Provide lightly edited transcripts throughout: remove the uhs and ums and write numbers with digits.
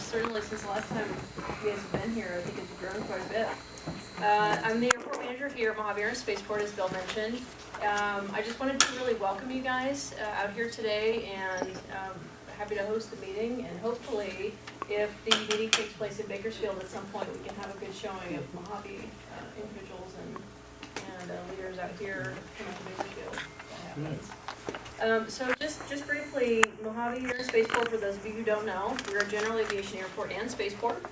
certainly since the last time you guys have been here. I think it's grown quite a bit. I'm the airport manager here at Mojave Spaceport, as Bill mentioned. I just wanted to really welcome you guys out here today, and happy to host the meeting. And hopefully, if the meeting takes place in Bakersfield at some point, we can have a good showing of Mojave individuals and leaders out here coming to Bakersfield. So just briefly, Mojave Air and Spaceport, for those of you who don't know, we're a general aviation airport and spaceport.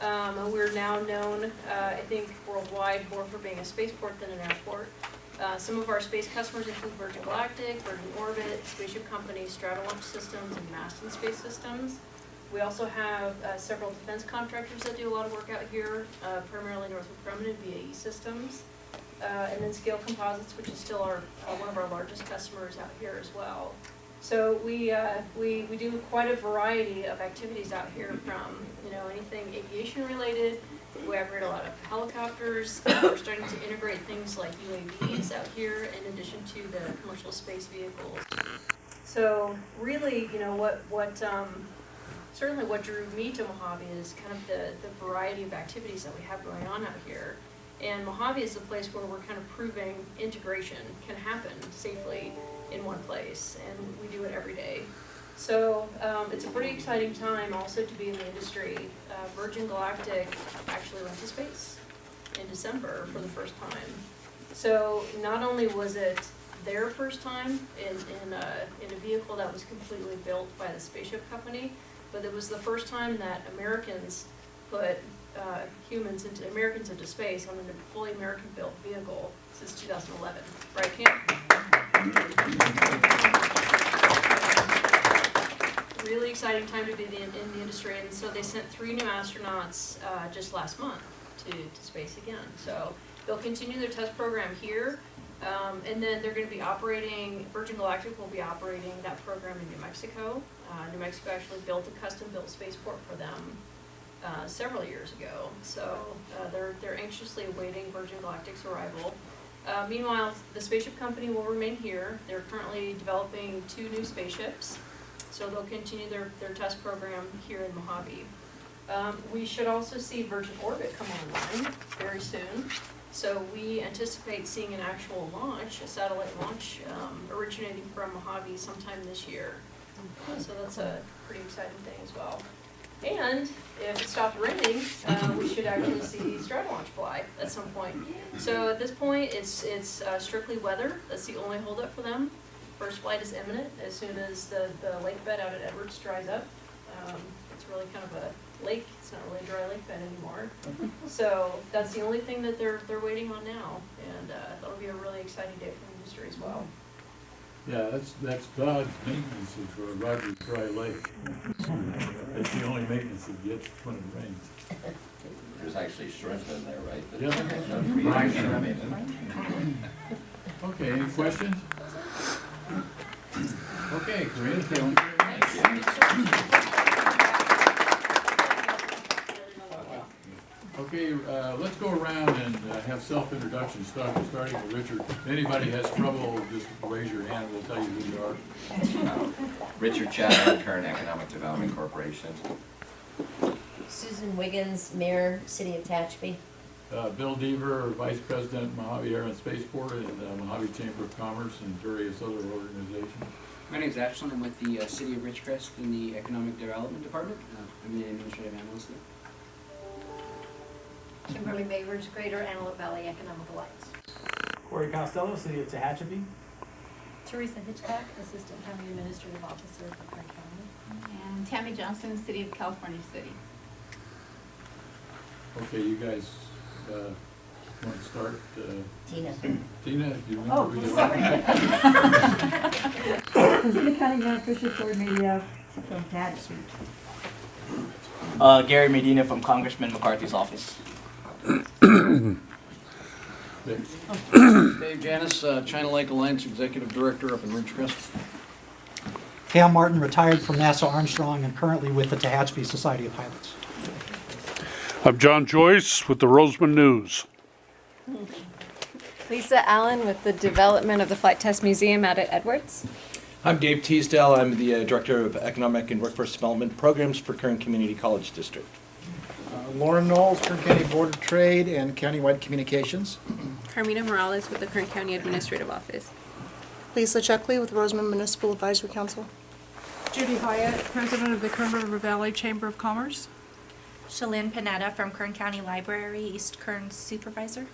And we're now known, I think, worldwide more for being a spaceport than an airport. Some of our space customers include Virgin Galactic, Virgin Orbit, Spaceship Company, Stratolaunch Systems, and Maston Space Systems. We also have several defense contractors that do a lot of work out here, primarily Northrop Grumman and BAE Systems. And then Scale Composites, which is still one of our largest customers out here as well. So we do quite a variety of activities out here, from anything aviation related. We operate a lot of helicopters. We're starting to integrate things like UAVs out here, in addition to the commercial space vehicles. So really, certainly what drew me to Mojave is kind of the variety of activities that we have going on out here. And Mojave is the place where we're kind of proving integration can happen safely in one place, and we do it every day. So it's a pretty exciting time also to be in the industry. Virgin Galactic actually went to space in December for the first time. So not only was it their first time in a vehicle that was completely built by the Spaceship Company, but it was the first time that Americans put Americans into space on a fully American-built vehicle since 2011. Right, Cam? Really exciting time to be in the industry, and so they sent 3 new astronauts just last month to space again. So they'll continue their test program here, and then they're going to be operating, Virgin Galactic will be operating that program in New Mexico. New Mexico actually built a custom-built spaceport for them several years ago, so they're anxiously awaiting Virgin Galactic's arrival. Meanwhile, the Spaceship Company will remain here. They're currently developing 2 new spaceships, so they'll continue their test program here in Mojave. We should also see Virgin Orbit come online very soon, so we anticipate seeing an actual launch, a satellite launch, originating from Mojave sometime this year. So that's a pretty exciting thing as well. And if it stopped raining, we should actually see Stratolaunch fly at some point. So at this point, it's strictly weather. That's the only holdup for them. First flight is imminent as soon as the lake bed out at Edwards dries up. It's really kind of a lake. It's not really a dry lake bed anymore. So that's the only thing that they're waiting on now, and that'll be a really exciting day for the industry as well. Yeah, that's God's maintenance for Rogers Dry Lake. That's the only maintenance it gets when it rains. There's actually shrimp in there, right? Yeah. Okay, any questions? Okay, Karina, thank you. Okay, let's go around and have self-introductions, starting with Richard. If anybody has trouble, just raise your hand, we'll tell you who you are. Richard Chapman, Kern Economic Development Corporation. Susan Wiggins, Mayor, City of Tehachapi. Bill Deaver, Vice President, Mojave Air and Spaceport, and Mojave Chamber of Commerce, and various other organizations. My name is Ashland. I'm with the City of Ridgecrest in the Economic Development Department. I'm the administrative analyst there. Kimberly Mayridge, Greater Antelope Valley Economic Alliance. Corey Costello, City of Tehachapi. Teresa Hitchcock, Assistant County Administrative Officer for Kern County. And Tammy Johnson, City of California City. Okay, you guys want to start? Tina. Tina, you remember who you are? Tina County Beneficiary Coordinator from Tehachapi. Gary Medina from Congressman McCarthy's office. Dave Janis, China Lake Alliance Executive Director up in Ridgecrest. Cam Martin, retired from NASA Armstrong and currently with the Tehachapi Society of Pilots. I'm John Joyce with the Rosamond News. Lisa Allen with the development of the Flight Test Museum out at Edwards. I'm Dave Teasdale. I'm the Director of Economic and Workforce Development Programs for Kern Community College District. Lauren Knowles, Kern County Board of Trade and Countywide Communications. Carmina Morales with the Kern County Administrative Office. Lisa Chuckley with the Rosamond Municipal Advisory Council. Judy Hyatt, President of the Kern River Valley Chamber of Commerce. Shalyn Panetta from Kern County Library, East Kern Supervisor.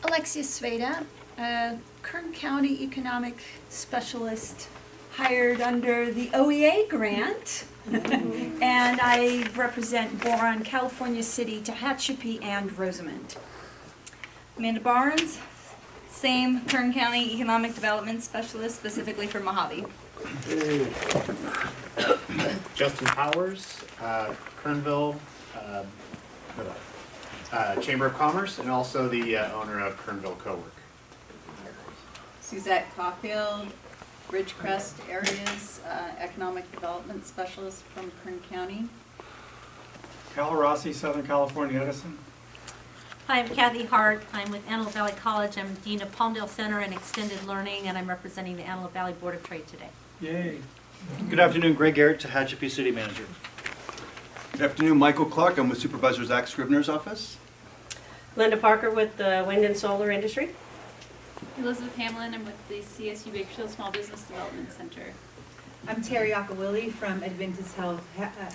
Alexia Sveda, Kern County Economic Specialist, hired under the OEA grant. And I represent Boron, California City, Tehachapi, and Rosamond. Amanda Barnes, same Kern County Economic Development Specialist, specifically for Mojave. Justin Powers, Kernville Chamber of Commerce, and also the owner of Kernville Co-work. Suzette Caulfield, Ridgecrest Areas Economic Development Specialist from Kern County. Cal Rossi, Southern California Edison. Hi, I'm Kathy Hart. I'm with Antelope Valley College. I'm Dean of Palmdale Center and Extended Learning, and I'm representing the Antelope Valley Board of Trade today. Yay. Good afternoon, Greg Garrett, Tehachapi City Manager. Good afternoon, Michael Clark. I'm with Supervisor Zach Scribner's office. Linda Parker with the Wind and Solar Industry. Elizabeth Hamlin, I'm with the CSU Bakersfield Small Business Development Center. I'm Terry Akawili from Adventist Health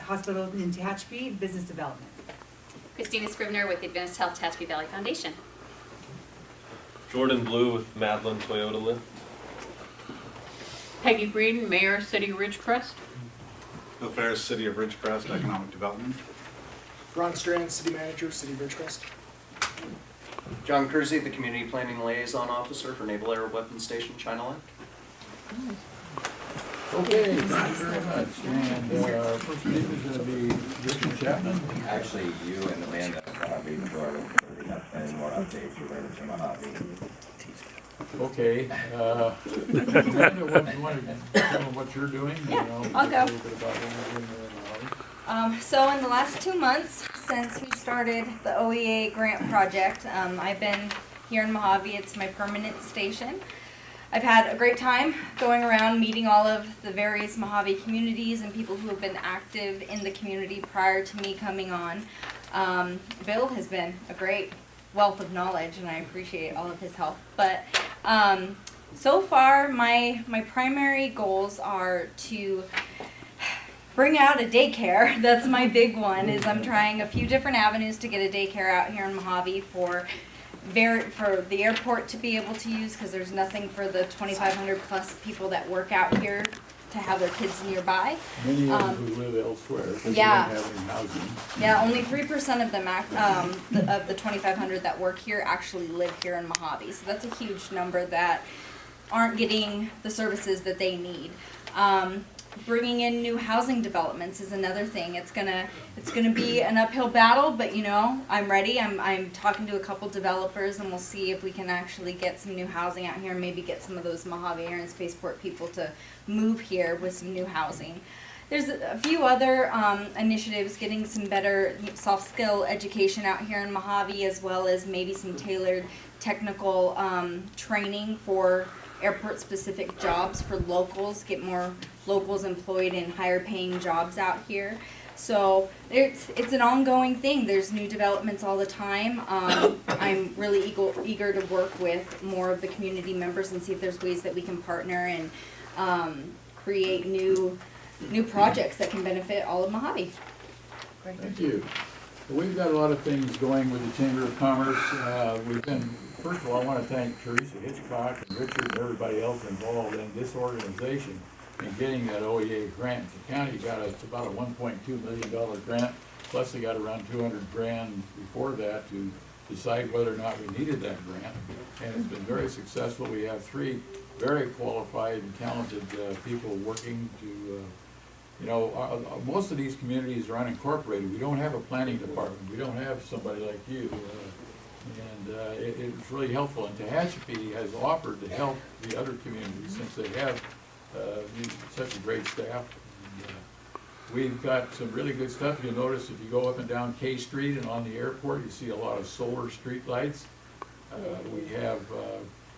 Hospital in Tehachapi, Business Development. Christina Scribner with the Adventist Health Tehachapi Valley Foundation. Jordan Blue with Madeline Toyota Lift. Peggy Breeden, Mayor, City of Ridgecrest. Bill Ferris, City of Ridgecrest, Economic Development. Ron Strand, City Manager, City of Ridgecrest. John Kersey, the Community Planning Liaison Officer for Naval Air Weapons Station, China Lake. Okay, thank you very much. And our first speaker is going to be Richard Chapman. Actually, you and Amanda probably before we have any more updates related to Mojave. Okay. Amanda, what you want to tell them what you're doing? Yeah, you know, I'll go. A little bit about what you're doing there in Mojave. So in the last 2 months since we started the OEA grant project, I've been here in Mojave. It's my permanent station. I've had a great time going around meeting all of the various Mojave communities and people who have been active in the community prior to me coming on. Bill has been a great wealth of knowledge and I appreciate all of his help. But so far my primary goals are to bring out a daycare. That's my big one, is I'm trying a few different avenues to get a daycare out here in Mojave for the airport to be able to use, because there's nothing for the 2,500 plus people that work out here to have their kids nearby. Many of them who live elsewhere because yeah. they don't have any housing. Yeah, only 3% of them of the 2,500 that work here actually live here in Mojave. So that's a huge number that aren't getting the services that they need. Bringing in new housing developments is another thing. It's gonna be an uphill battle, but you know, I'm ready. I'm talking to a couple developers, and we'll see if we can actually get some new housing out here, and maybe get some of those Mojave Air and Spaceport people to move here with some new housing. There's a few other initiatives, getting some better soft skill education out here in Mojave, as well as maybe some tailored technical training for airport specific jobs for locals, get more locals employed in higher paying jobs out here. So it's an ongoing thing. There's new developments all the time. I'm really eager to work with more of the community members and see if there's ways that we can partner and create new projects that can benefit all of Mojave. Thank you. Well, we've got a lot of things going with the Chamber of Commerce. First of all, I want to thank Teresa Hitchcock and Richard and everybody else involved in this organization in getting that OEA grant. The county got about a $1.2 million grant, plus they got around 200 grand before that to decide whether or not we needed that grant. And it's been very successful. We have 3 very qualified and talented people working to, most of these communities are unincorporated. We don't have a planning department. We don't have somebody like you. It's really helpful. And Tehachapi has offered to help the other communities since they have such a great staff. And, we've got some really good stuff. You'll notice if you go up and down K Street and on the airport, you see a lot of solar street lights. We have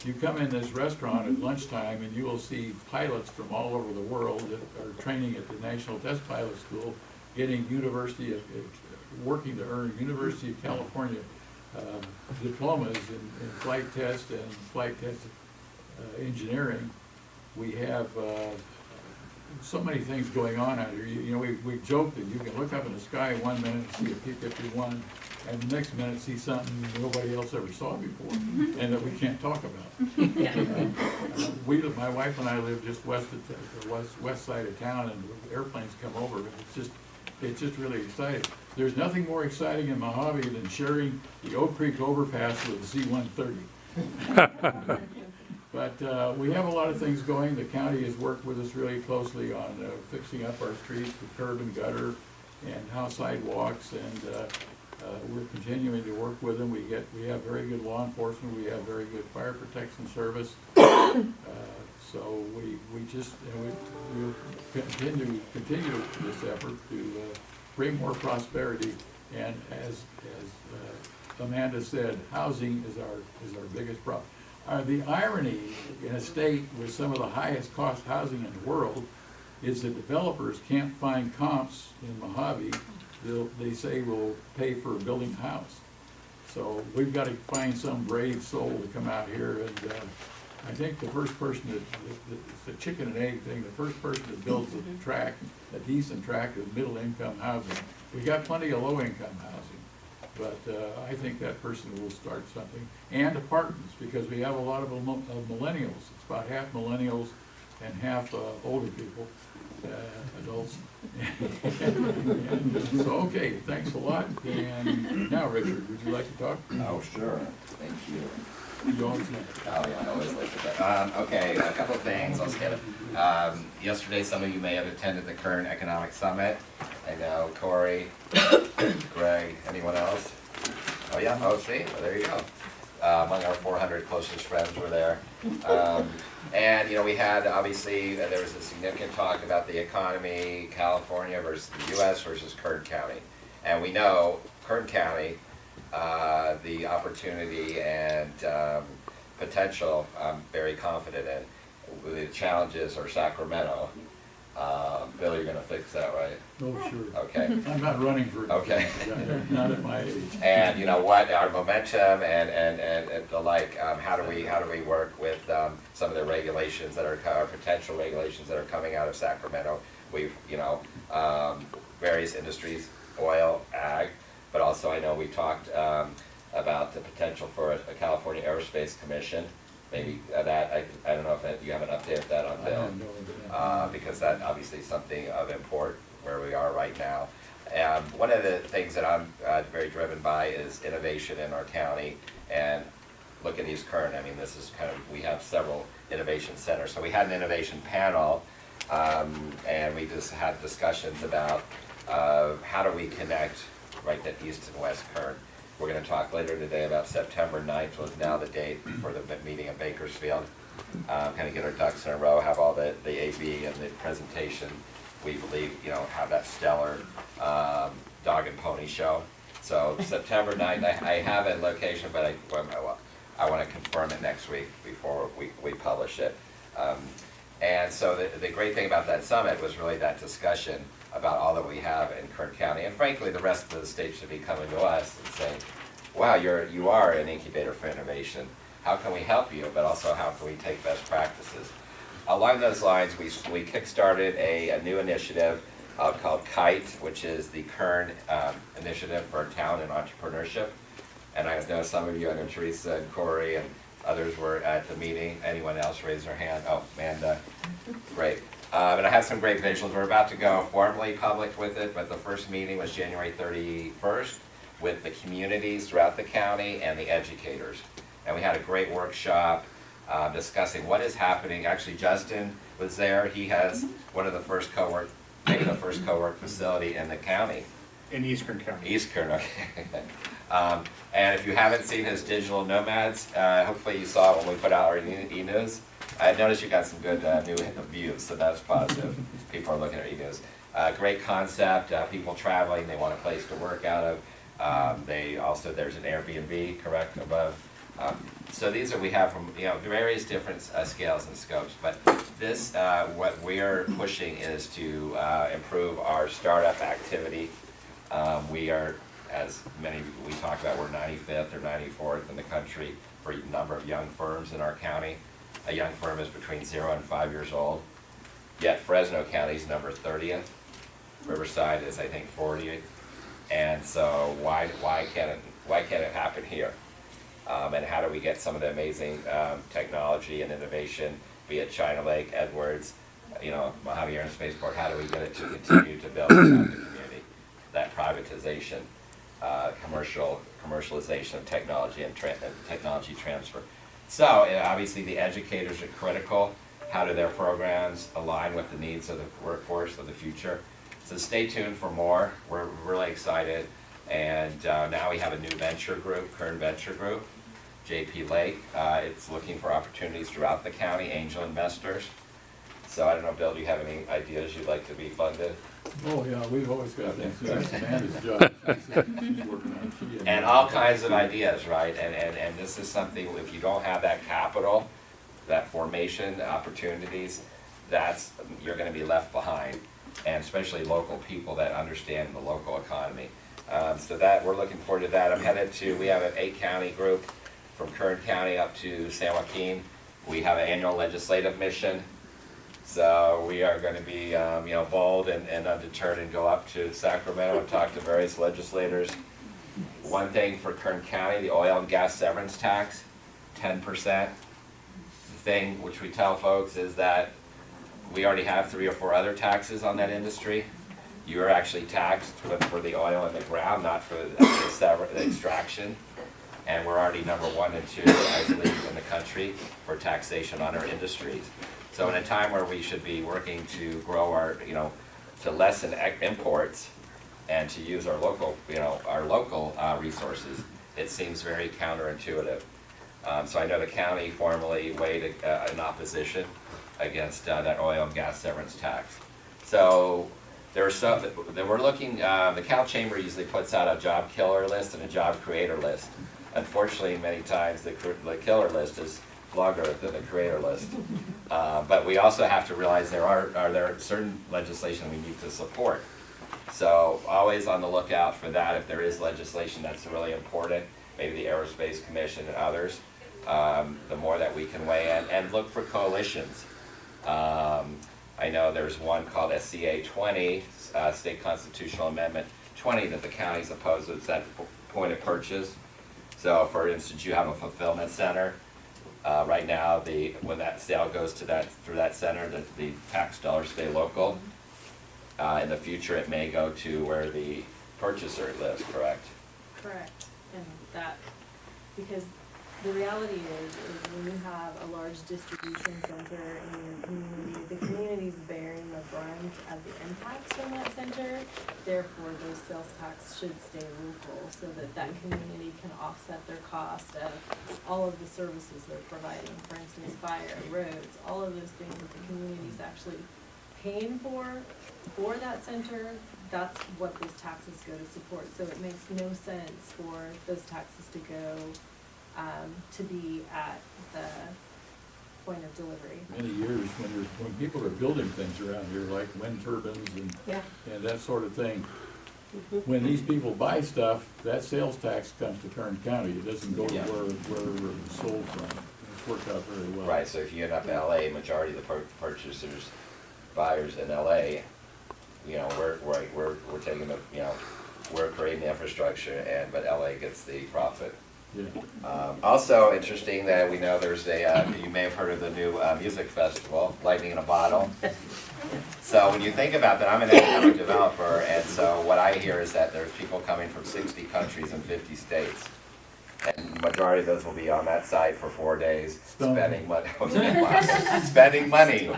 You come in this restaurant at lunchtime and you will see pilots from all over the world that are training at the National Test Pilot School, getting working to earn University of California diplomas in flight test and flight test engineering. We have so many things going on out here. You know, we joked that you can look up in the sky one minute and see a P-51, and the next minute see something nobody else ever saw before, and that we can't talk about. My wife and I live just west side of town, and airplanes come over. It's just really exciting. There's nothing more exciting in Mojave than sharing the Oak Creek overpass with the C-130. But we have a lot of things going. The county has worked with us really closely on fixing up our streets with curb and gutter and house sidewalks, and we're continuing to work with them. We have very good law enforcement. We have very good fire protection service. So we'll continue this effort to bring more prosperity. And as Amanda said, housing is our biggest problem. The irony in a state with some of the highest cost housing in the world is that developers can't find comps in Mojave. They say will pay for building a house. So we've got to find some brave soul to come out here, and I think the first person it's a chicken and egg thing, the first person that builds a decent tract of middle income housing. We got plenty of low income housing, but I think that person will start something. And apartments, because we have a lot of millennials. It's about half millennials and half older people, adults. And so, okay, thanks a lot. And now, Richard, would you like to talk? Oh, sure. Thank you. You always like to talk. Oh, yeah, I always like to talk. Okay, a couple of things. I'll skip it. Yesterday, some of you may have attended the Kern Economic Summit. I know Corey, Greg, anyone else? Oh, yeah? Oh, see? Well, there you go. Among our 400 closest friends were there. And, you know, we had, obviously, there was a significant talk about the economy, California versus the U.S. versus Kern County. And we know Kern County, the opportunity and potential, I'm very confident in. The challenges are Sacramento. Bill, you're going to fix that, right? Oh, sure. Okay. I'm not running for it. Okay. Not at my age. And you know what? Our momentum and the like. How do we work with some of the regulations that are potential regulations that are coming out of Sacramento? We've various industries, oil, ag, but also I know we talked about the potential for a California Aerospace Commission. Maybe that, I don't know if you have an update of that on Bill, because that obviously is something of import where we are right now. One of the things that I'm very driven by is innovation in our county, and look at East Kern. I mean, this is we have several innovation centers. So we had an innovation panel, and we just had discussions about how do we connect right to East and West Kern. We're going to talk later today about September 9th, was now the date for the meeting in Bakersfield. Kind of get our ducks in a row, have all the AV and the presentation. We believe, have that stellar dog and pony show. So September 9th, I have a location, but I want to confirm it next week before we publish it. And so the great thing about that summit was really that discussion about all that we have in Kern County, and frankly, the rest of the state should be coming to us and saying, "Wow, you are an incubator for innovation. How can we help you? But also, how can we take best practices?" Along those lines, we kickstarted a new initiative called KITE, which is the Kern Initiative for Talent and Entrepreneurship. And I know some of you, I know Teresa and Corey and others were at the meeting. Anyone else raise their hand? Oh, Amanda, great. And I have some great visuals. We're about to go formally public with it, but the first meeting was January 31st with the communities throughout the county and the educators. And we had a great workshop discussing what is happening. Actually, Justin was there. He has one of the first maybe the first co-work facility in the county. In East Kern County. East Kern, okay. And if you haven't seen his digital nomads, hopefully you saw when we put out our e-news. I noticed you got some good new views, so that's positive. People are looking at e-news. Great concept, people traveling, they want a place to work out of. There's an Airbnb, correct, above. So these are, we have from, various different scales and scopes, but this, what we're pushing is to improve our startup activity. We are, as many we talk about, we're 95th or 94th in the country for a number of young firms in our county. A young firm is between 0 and 5 years old, yet Fresno County is number 30th. Riverside is, I think, 40th. And so why can't it happen here? And how do we get some of the amazing technology and innovation, be it China Lake, Edwards, Mojave Rutan Spaceport, how do we get it to continue to build inside the community? That privatization, commercialization of technology and technology transfer. So obviously the educators are critical. How do their programs align with the needs of the workforce of the future? So stay tuned for more. We're really excited. And now we have a new venture group, Kern Venture Group, JP Lake. It's looking for opportunities throughout the county, angel investors. So I don't know, Bill, do you have any ideas you'd like to be funded? Oh, yeah, we've always got things. That's Amanda's job. She's working on it. And all kinds of ideas, right? And this is something, if you don't have that capital, that formation, opportunities, you're going to be left behind. And especially local people that understand the local economy. So that, we're looking forward to that. I'm headed to, we have an 8-county group from Kern County up to San Joaquin. We have an annual legislative mission. So we are going to be, bold and undeterred and go up to Sacramento and talk to various legislators. One thing for Kern County, the oil and gas severance tax, 10%. The thing which we tell folks is that we already have 3 or 4 other taxes on that industry. You are actually taxed for the oil in the ground, not for the extraction. And we're already number 1 and 2, I believe, in the country for taxation on our industries. So in a time where we should be working to grow our, to lessen imports and to use our local, resources, it seems very counterintuitive. So I know the county formally weighed in opposition against that oil and gas severance tax. So there are some that we're looking, the Cal Chamber usually puts out a job killer list and a job creator list. Unfortunately, many times the killer list is longer than the creator list. But we also have to realize there are certain legislation we need to support. So always on the lookout for that. If there is legislation that's really important, maybe the Aerospace Commission and others, the more that we can weigh in and look for coalitions. I know there's one called SCA 20, State Constitutional Amendment 20, that the county's opposed to. It's that point of purchase. So for instance, you have a fulfillment center. Right now, when that sale goes to through that center, the tax dollars stay local. In the future, it may go to where the purchaser lives, correct? Correct. And that, because the reality is when you have a large distribution center in your community, the community's bearing the brunt of the impacts from that center. Therefore, those sales tax should stay local so that that community can offset their cost of all of the services they're providing. For instance, fire, roads, all of those things that the community's actually paying for that center. That's what those taxes go to support. So it makes no sense for those taxes to go to be at the point of delivery. Many years when people are building things around here, like wind turbines and that sort of thing, when these people buy stuff, that sales tax comes to Kern County. It doesn't go to where it was sold from. It's worked out very well. Right. So if you end up in LA, majority of the purchasers, buyers in LA, we're taking the, we're creating the infrastructure, but LA gets the profit. Yeah. Also interesting that we know there's you may have heard of the new music festival, Lightning in a Bottle. So when you think about that, I'm an economic developer, and so what I hear is that there's people coming from 60 countries and 50 states. And the majority of those will be on that site for 4 days, spending money. Spending money.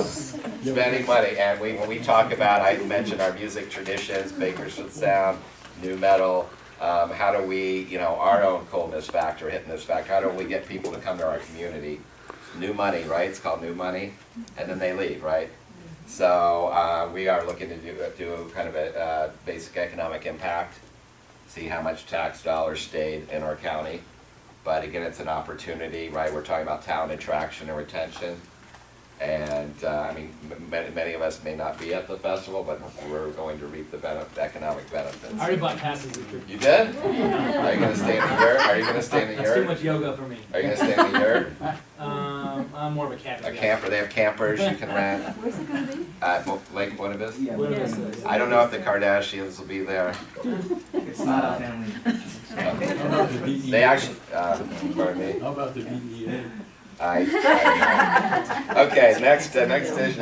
Spending money. And when we talk about, I mentioned our music traditions, Bakersfield Sound, new metal. How do we, our own coolness factor, hitting this factor, how do we get people to come to our community? New money, right? It's called new money. And then they leave, right? So we are looking to do kind of a basic economic impact see how much tax dollars stayed in our county. But again, it's an opportunity, right? We're talking about talent attraction and retention. And I mean, many of us may not be at the festival, but we're going to reap the economic benefits. I already bought passes. You did? Are you going to stay in the yurt? Are you going to stay in the That's yurt? too much yoga for me. Are you going to stay in the yurt? I'm more of a camper. A camper. They have campers you can rent. Where's it going to be? Lake Buena Vista? Yeah, Buena Vista. I don't know if the Kardashians will be there. It's not a family. How about the DEA? They actually, pardon me? How about the DEA? Okay, next issue.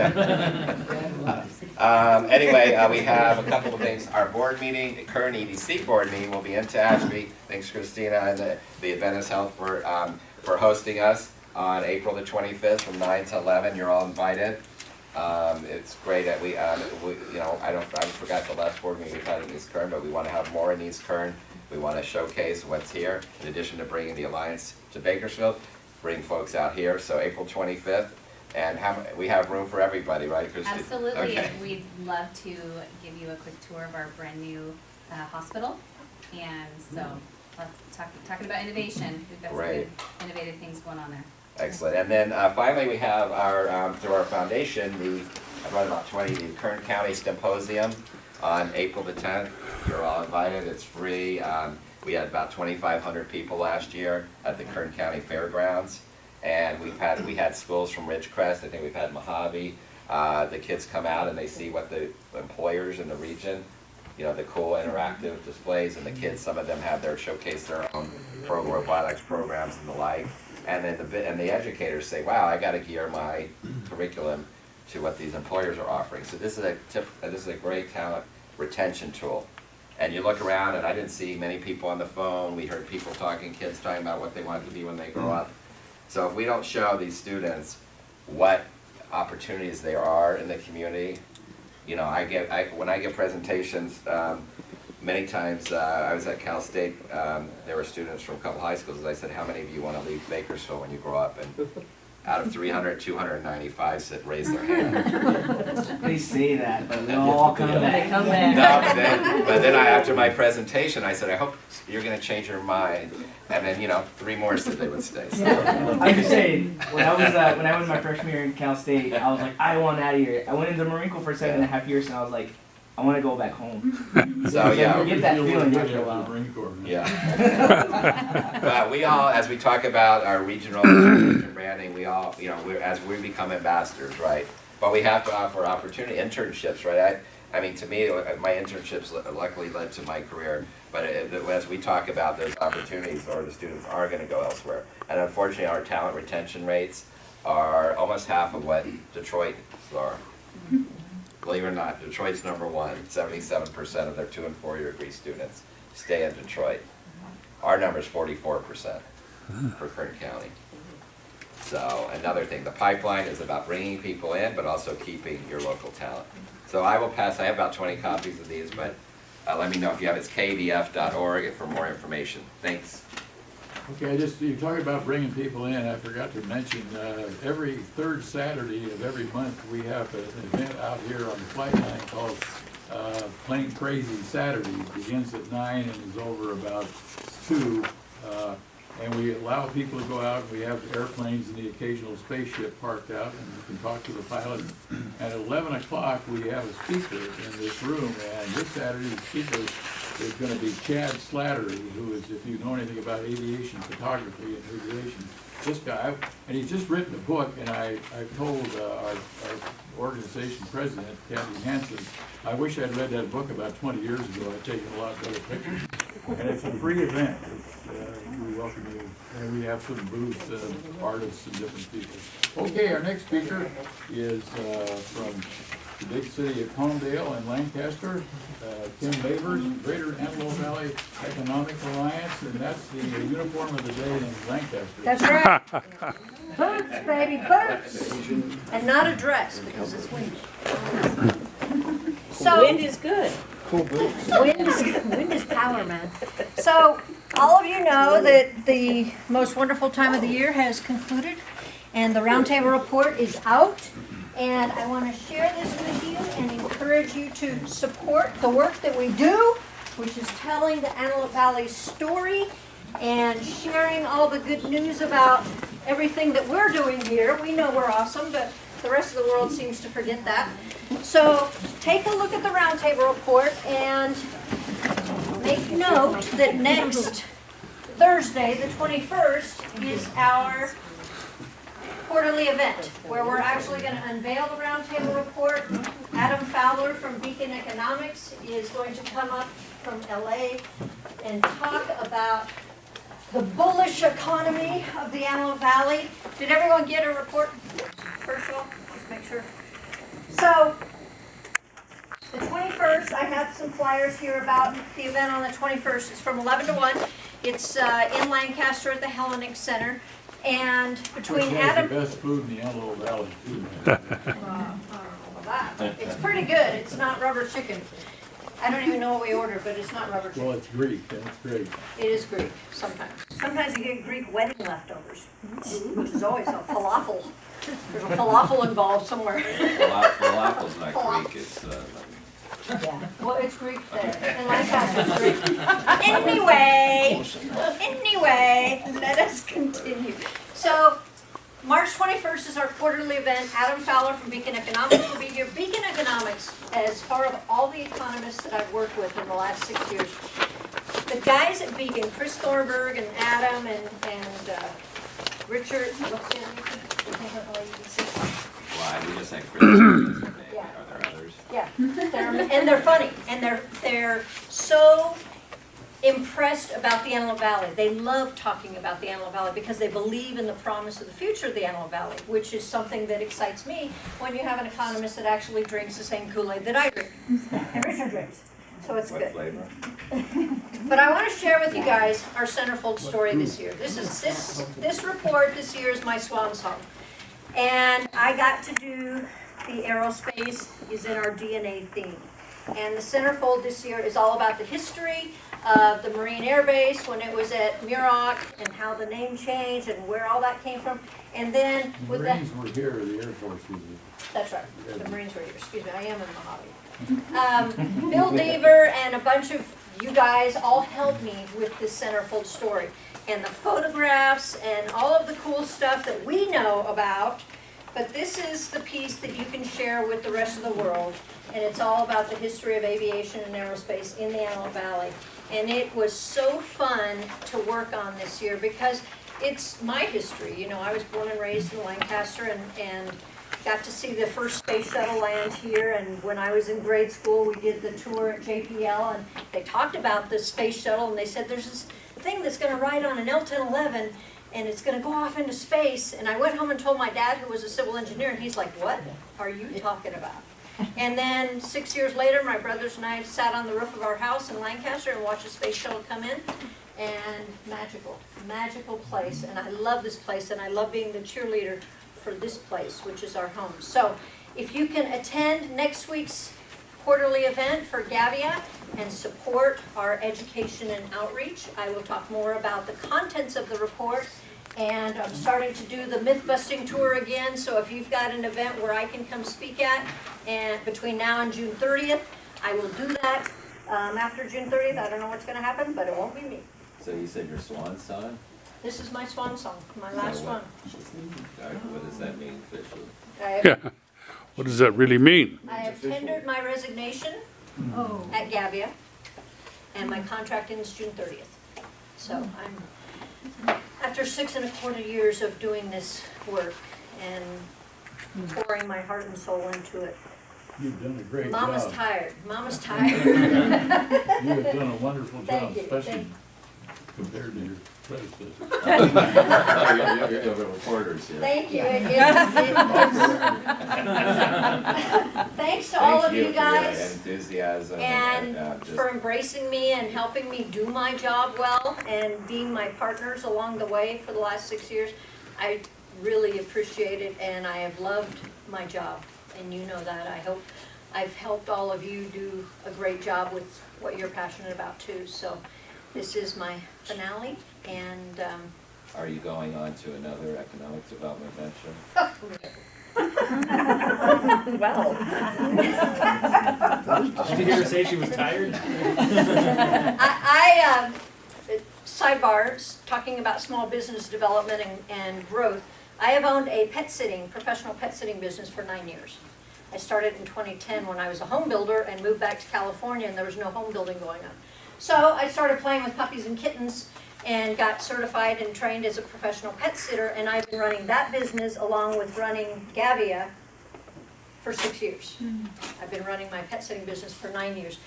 Anyway, we have a couple of things. Our board meeting, Kern EDC board meeting, will be in Tehachapi. Thanks, Christina and the Adventist Health for hosting us on April the 25th from 9 to 11. You're all invited. It's great that we you know, I forgot the last board meeting we had in East Kern, but we want to have more in East Kern. We want to showcase what's here, in addition to bringing the Alliance to Bakersfield. Bring folks out here, so April 25th, and we have room for everybody, right, Christy? Absolutely, okay. and we'd love to give you a quick tour of our brand new hospital, and so let's talking about innovation. We've got some good innovative things going on there. Excellent, and then finally we have our through our foundation, I brought about 20, the Kern County Symposium on April the 10th. You're all invited. It's free. We had about 2,500 people last year at the Kern County Fairgrounds, and we had schools from Ridgecrest. I think we've had Mojave. The kids come out and they see what the employers in the region, you know, the cool interactive displays, and the kids, some of them have showcase their own robotics programs and the like. And then the educators say, "Wow, I got to gear my curriculum to what these employers are offering." So this is a great talent retention tool. And you look around, and I didn't see many people on the phone. We heard people talking, kids talking about what they want to be when they grow up. So if we don't show these students what opportunities there are in the community, you know, when I give presentations, many times I was at Cal State. There were students from a couple high schools. And I said, "How many of you want to leave Bakersfield when you grow up?" And out of 300, 295 raised their hand. They say that, but they'll all come back. They come back. No, but then after my presentation, I said, "I hope you're going to change your mind." And then, you know, 3 more said they would stay. So. I was just saying, when I was my freshman year in Cal State, I was like, I want out of here. I went into the Marine Corps for 7.5 years, and I was like, I want to go back home. So yeah, you get that feeling after a while. Yeah. But we all, as we talk about our regional branding, we all, you know, as we become ambassadors, right? But we have to offer opportunity, internships, right? I mean, to me, my internships luckily led to my career. But as we talk about those opportunities, or the students are going to go elsewhere, and unfortunately, our talent retention rates are almost half of what Detroit's are. Believe it or not, Detroit's number one. 77% of their 2- and 4-year degree students stay in Detroit. Our number is 44% for Kern County. So another thing, the pipeline is about bringing people in, but also keeping your local talent. So I will pass. I have about 20 copies of these, but let me know if you have. It's kdf.org for more information. Thanks. Okay, you're talking about bringing people in. I forgot to mention, every 3rd Saturday of every month, we have an event out here on the flight line called Plane Crazy Saturday. It begins at 9 and is over about 2. And we allow people to go out, and we have airplanes and the occasional spaceship parked out, and you can talk to the pilot. And at 11 o'clock, we have a speaker in this room, and this Saturday the speaker is going to be Chad Slattery, who is, if you know anything about aviation photography and aviation, this guy, and he's just written a book, and I told our organization president, Kathy Hansen, I wish I'd read that book about 20 years ago. I'd taken a lot better pictures. And it's a free event. We welcome you. And we have some booths of artists and different people. Okay, our next speaker is from the big city of Palmdale and Lancaster, Tim Babers, Greater Antelope Valley Economic Alliance, and that's the uniform of the day in Lancaster. That's right. Boots, baby, boots. And not a dress, because it's windy. So, wind is good. Cool boots. Wind is power, man. So, all of you know that the most wonderful time of the year has concluded, and the roundtable report is out. And I want to share this with you and encourage you to support the work that we do which is telling the Antelope Valley story and sharing all the good news about everything that we're doing here. We know we're awesome, but the rest of the world seems to forget that. So take a look at the roundtable report and make note that next Thursday, the 21st, is our quarterly event where we're actually going to unveil the roundtable report. Adam Fowler from Beacon Economics is going to come up from LA and talk about the bullish economy of the Antelope Valley. Did everyone get a report? First of all, just make sure. So, the 21st, I have some flyers here about the event on the 21st. It's from 11 to 1. It's in Lancaster at the Hellenic Center. And between Adam... the best food in the Antelope Valley, too. It's pretty good. It's not rubber chicken. I don't even know what we ordered, but it's not rubber chicken. Well, it's Greek. That's great. It is Greek, sometimes. Sometimes you get Greek wedding leftovers, which is always a falafel. There's a falafel involved somewhere. Falafel's not Greek, it's Yeah, well, it's Greek there. In Lancaster, it's Greek. Anyway, let us continue. So, March 21st is our quarterly event. Adam Fowler from Beacon Economics will be here. Beacon Economics, as part of all the economists that I've worked with in the last 6 years, the guys at Beacon, Chris Thornburg and Adam and Richard, what's the other name? Why, we just had Chris. Are there others? Yeah, and they're funny, and they're so impressed about the Antelope Valley. They love talking about the Antelope Valley because they believe in the promise of the future of the Antelope Valley, which is something that excites me when you have an economist that actually drinks the same Kool-Aid that I drink, and Richard drinks. So it's good. Flavor? But I want to share with you guys our centerfold story this year. This report this year is my swan song, and I got to do the aerospace is in our DNA theme. And the centerfold this year is all about the history of the Marine Air Base when it was at Muroc and how the name changed and where all that came from. And then the Marines were here, the Air Force was here. That's right, the Marines were here. Excuse me, I am in Mojave. Bill Deaver and a bunch of you guys all helped me with this centerfold story. And the photographs and all of the cool stuff that we know about. But this is the piece that you can share with the rest of the world, and it's all about the history of aviation and aerospace in the Antelope Valley. And it was so fun to work on this year because it's my history. You know, I was born and raised in Lancaster and got to see the first space shuttle land here. And when I was in grade school, we did the tour at JPL, and they talked about the space shuttle, and they said there's this thing that's going to ride on an L-1011. And it's going to go off into space. And I went home and told my dad, who was a civil engineer, and he's like, what are you talking about? And then 6 years later, my brothers and I sat on the roof of our house in Lancaster and watched a space shuttle come in. And magical place. And I love this place, and I love being the cheerleader for this place, which is our home. So if you can attend next week's quarterly event for Gavia and support our education and outreach, I will talk more about the contents of the report. And I'm starting to do the myth-busting tour again, so if you've got an event where I can come speak at, and between now and June 30th, I will do that. After June 30th, I don't know what's going to happen, but it won't be me. So you said your swan song? This is my swan song, my last one. What does that mean officially? Yeah. What does that really mean? I have tendered my resignation at Gavia, and my contract ends June 30th. So I'm, after 6¼ years of doing this work and pouring my heart and soul into it. You've done a great Mama's job. tired. Mama's tired. You have done a wonderful job, Thank you. especially compared to your predecessor. You're the reporters here. Thank you. Thanks to all of you guys. For your enthusiasm and for embracing me and helping me do my job well and being my partners along the way for the last 6 years. I really appreciate it, and I have loved my job, and you know that. I hope I've helped all of you do a great job with what you're passionate about too. So this is my finale, and are you going on to another economic development venture? Well. Did you hear her say she was tired? Sidebars, talking about small business development and growth. I have owned a professional pet sitting business for 9 years. I started in 2010 when I was a home builder and moved back to California, and there was no home building going on. So I started playing with puppies and kittens and got certified and trained as a professional pet sitter, and I've been running that business along with running Gavia for 6 years. I've been running my pet sitting business for 9 years.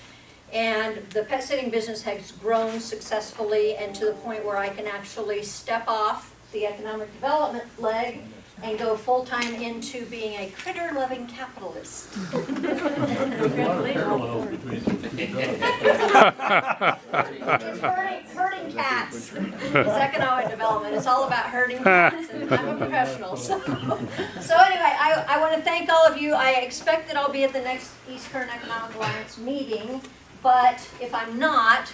And the pet sitting business has grown successfully and to the point where I can actually step off the economic development leg and go full-time into being a critter-loving capitalist. It's herding cats. It's economic development. It's all about herding cats, and I'm a professional. So anyway, I want to thank all of you. I expect that I'll be at the next East Kern Economic Alliance meeting, but if I'm not,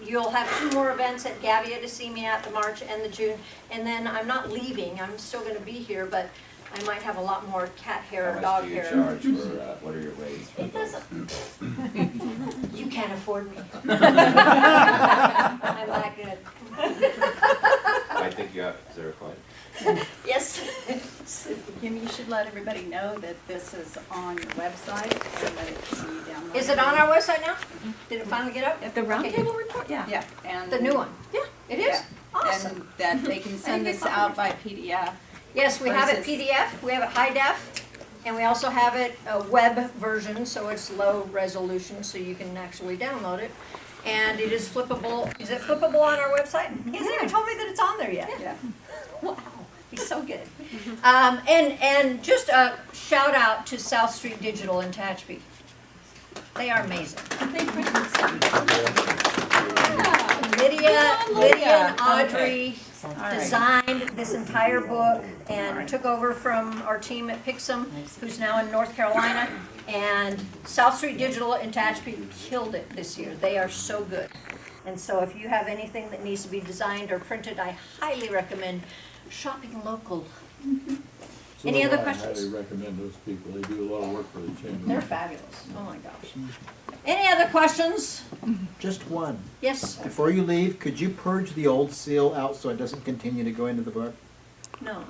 you'll have 2 more events at Gavia to see me at, the March and the June, and then I'm not leaving. I'm still going to be here, but I might have a lot more cat hair or dog hair. How much do you charge for, what are your rates for It those? doesn't. You can't afford me. I'm that good. I think you have 0 coin. Yes. Kim, you should let everybody know that this is on your website so that it can be downloaded. Is it on our website now? Did it finally get up? At the roundtable report? Yeah. Yeah. And The new one? Yeah, it is? Yeah. Awesome. And that they can send this out by PDF. Yes, we have it versus- PDF, we have it high def, and we also have it a web version, so it's low resolution, so you can actually download it. And it is flippable. Is it flippable on our website? He hasn't even told me that it's on there yet. Yeah. Wow, he's so good. And just a shout out to South Street Digital in Tehachapi. They are amazing. Lydia and Audrey designed this entire book and took over from our team at Pixum, who's now in North Carolina. And South Street Digital in Tehachapi killed it this year. They are so good. And so if you have anything that needs to be designed or printed, I highly recommend shopping local. Any other questions? I highly recommend those people. They do a lot of work for the chamber. They're fabulous. Oh my gosh. Any other questions? Just one. Yes. Before you leave, could you purge the old seal out so it doesn't continue to go into the book? No.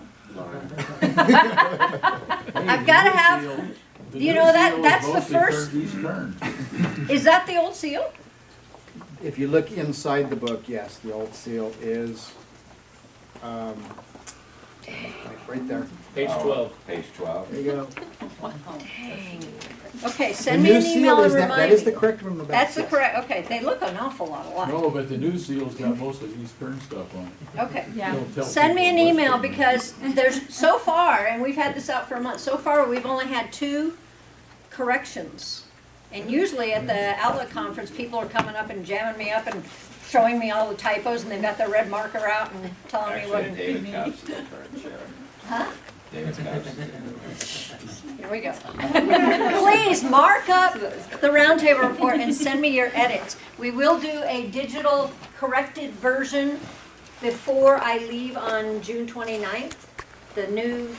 I've got to have, you know, that's the first. Is that the old seal? If you look inside the book, yes, the old seal is right there. Page 12. Page 12. There you go. Dang. Okay, send me an email and remind me. That is the correct one on the back. That's the correct, okay, they look an awful lot alike. No, but the new seal's got most of East Kern stuff on it. Okay, Don't tell send me an people email what's because there's, so far, and we've had this out for a month, so far we've only had 2 corrections. And usually at the outlet conference, people are coming up and jamming me up and showing me all the typos, and they've got their red marker out and telling me what. David Cobb's the current chair. Huh? David Cobb's. Here we go. Please mark up the roundtable report and send me your edits. We will do a digital corrected version before I leave on June 29th. The new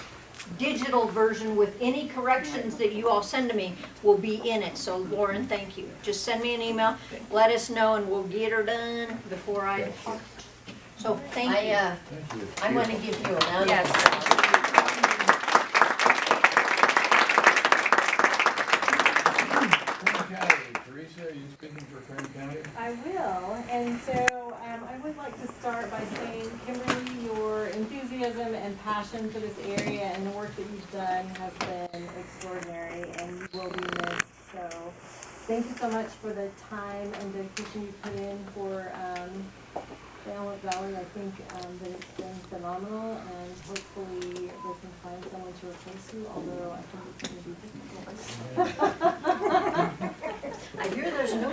digital version with any corrections that you all send to me will be in it. So Lauren, thank you. Just send me an email, let us know, and we'll get her done before I depart. So thank you. I'm going to give you a round of Yes. Teresa, are you speaking for Kern County? I will, and so I would like to start by saying, Kimberly, your enthusiasm and passion for this area and the work that you've done has been extraordinary, and you will be missed. So thank you so much for the time and dedication you put in for the Antelope Valley. I think that it's been phenomenal, and hopefully they can find someone to replace you, although I think it's going to be difficult. I hear there's no.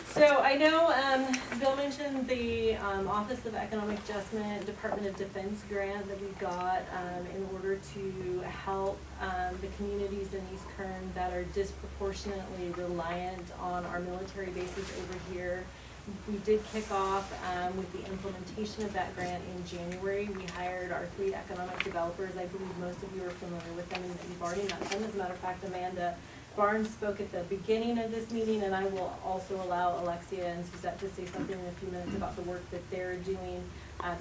So I know Bill mentioned the Office of Economic Adjustment, Department of Defense grant that we got in order to help the communities in East Kern that are disproportionately reliant on our military bases over here. we did kick off with the implementation of that grant in January. We hired our 3 economic developers. I believe most of you are familiar with them and that you've already met them. As a matter of fact, Amanda Barnes spoke at the beginning of this meeting, and I will also allow Alexia and Suzette to say something in a few minutes about the work that they're doing.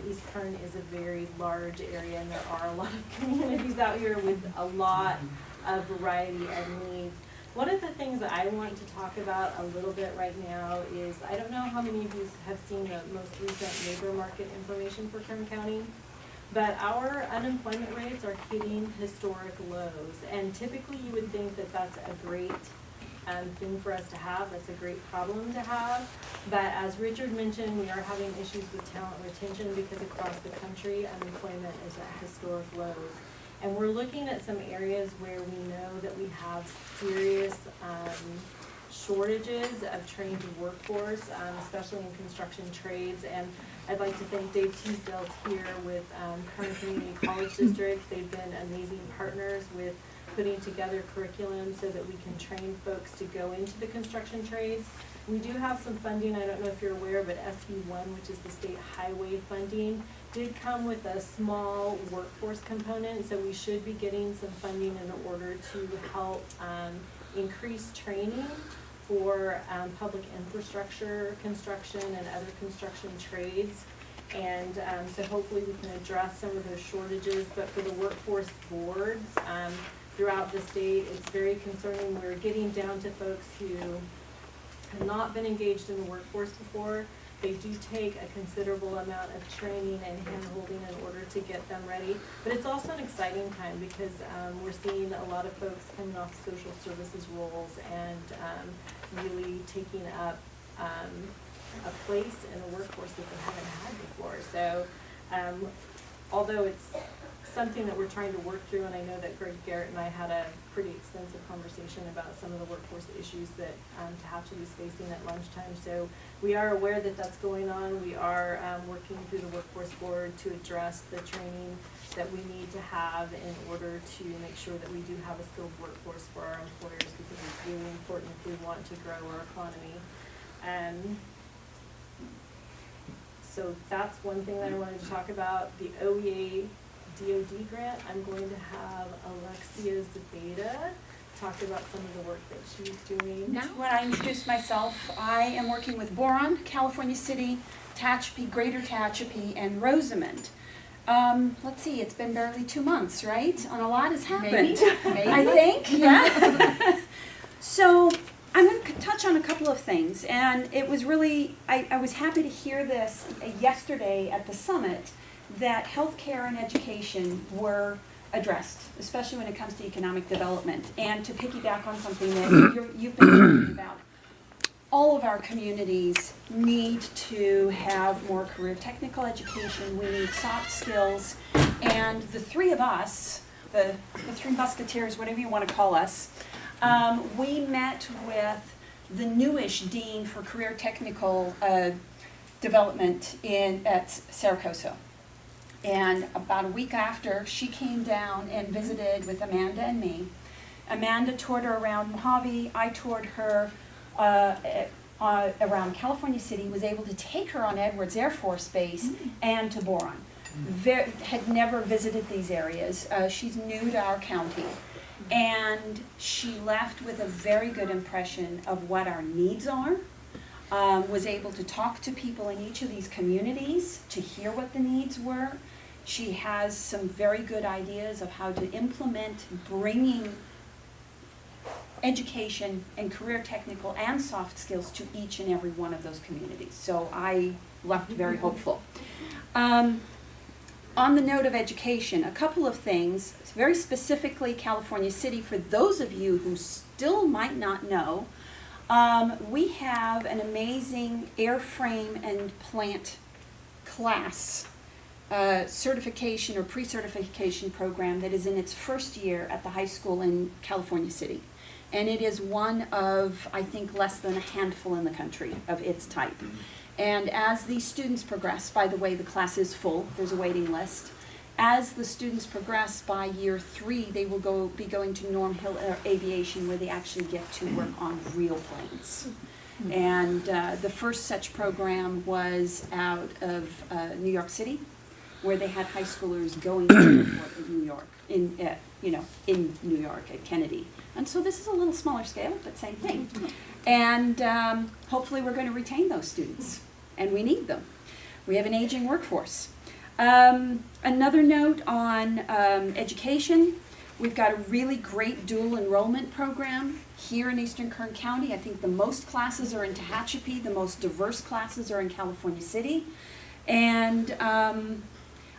East Kern is a very large area, and there are a lot of communities out here with a lot of variety of needs. One of the things that I want to talk about a little bit right now is, I don't know how many of you have seen the most recent labor market information for Kern County, but our unemployment rates are hitting historic lows. And typically you would think that that's a great thing for us to have. That's a great problem to have. But as Richard mentioned, we are having issues with talent retention because across the country, unemployment is at historic lows. And we're looking at some areas where we know that we have serious shortages of trained workforce, especially in construction trades. And I'd like to thank Dave Teasdale's here with Kern Community College District. They've been amazing partners with putting together curriculum so that we can train folks to go into the construction trades. We do have some funding. I don't know if you're aware, but SB1, which is the state highway funding, did come with a small workforce component, so we should be getting some funding in order to help increase training for public infrastructure construction and other construction trades. And so hopefully we can address some of those shortages. But for the workforce boards throughout the state, it's very concerning. We're getting down to folks who have not been engaged in the workforce before. They do take a considerable amount of training and hand-holding in order to get them ready. But it's also an exciting time because we're seeing a lot of folks coming off social services roles and really taking up a place in the workforce that they haven't had before. So although it's something that we're trying to work through, and I know that Greg Garrett and I had a pretty extensive conversation about some of the workforce issues that Tehachapi is facing at lunchtime. So we are aware that that's going on. We are working through the workforce board to address the training that we need to have in order to make sure that we do have a skilled workforce for our employers, because it's really important if we want to grow our economy. So that's one thing that I wanted to talk about. The OEA DOD grant, I'm going to have Alexia Zabeda talk about some of the work that she's doing. Now, when I introduce myself, I am working with Boron, California City, Tehachapi, Greater Tehachapi, and Rosamond. Let's see, it's been barely 2 months, right? And a lot has happened, Maybe. I think, yeah. So I'm going to touch on a couple of things, and it was really, I was happy to hear this yesterday at the summit, that healthcare and education were addressed, especially when it comes to economic development. And to piggyback on something that you've been talking about, all of our communities need to have more career technical education. We need soft skills. And the three of us, the three musketeers, whatever you want to call us, we met with the newish dean for career technical development at Saracoso. And about a week after, she came down and visited with Amanda and me. Amanda toured her around Mojave. I toured her around California City, was able to take her on Edwards Air Force Base and to Boron. Had never visited these areas. She's new to our county. And she left with a very good impression of what our needs are. Was able to talk to people in each of these communities to hear what the needs were. She has some very good ideas of how to implement bringing education and career technical and soft skills to each and every one of those communities. So I left very hopeful. On the note of education, a couple of things, very specifically California City, for those of you who still might not know, we have an amazing airframe and plant class certification or pre-certification program that is in its first year at the high school in California City. And it is one of, I think, less than a handful in the country of its type. And as these students progress, by the way, the class is full, there's a waiting list, as the students progress by year 3, they will be going to Norm Hill Aviation, where they actually get to work on real planes. And the first such program was out of New York City, where they had high schoolers going to the airport in New York, in New York at Kennedy. And so this is a little smaller scale, but same thing. And hopefully we're going to retain those students, and we need them. We have an aging workforce. Another note on education. We've got a really great dual enrollment program here in Eastern Kern County. I think the most classes are in Tehachapi, the most diverse classes are in California City. And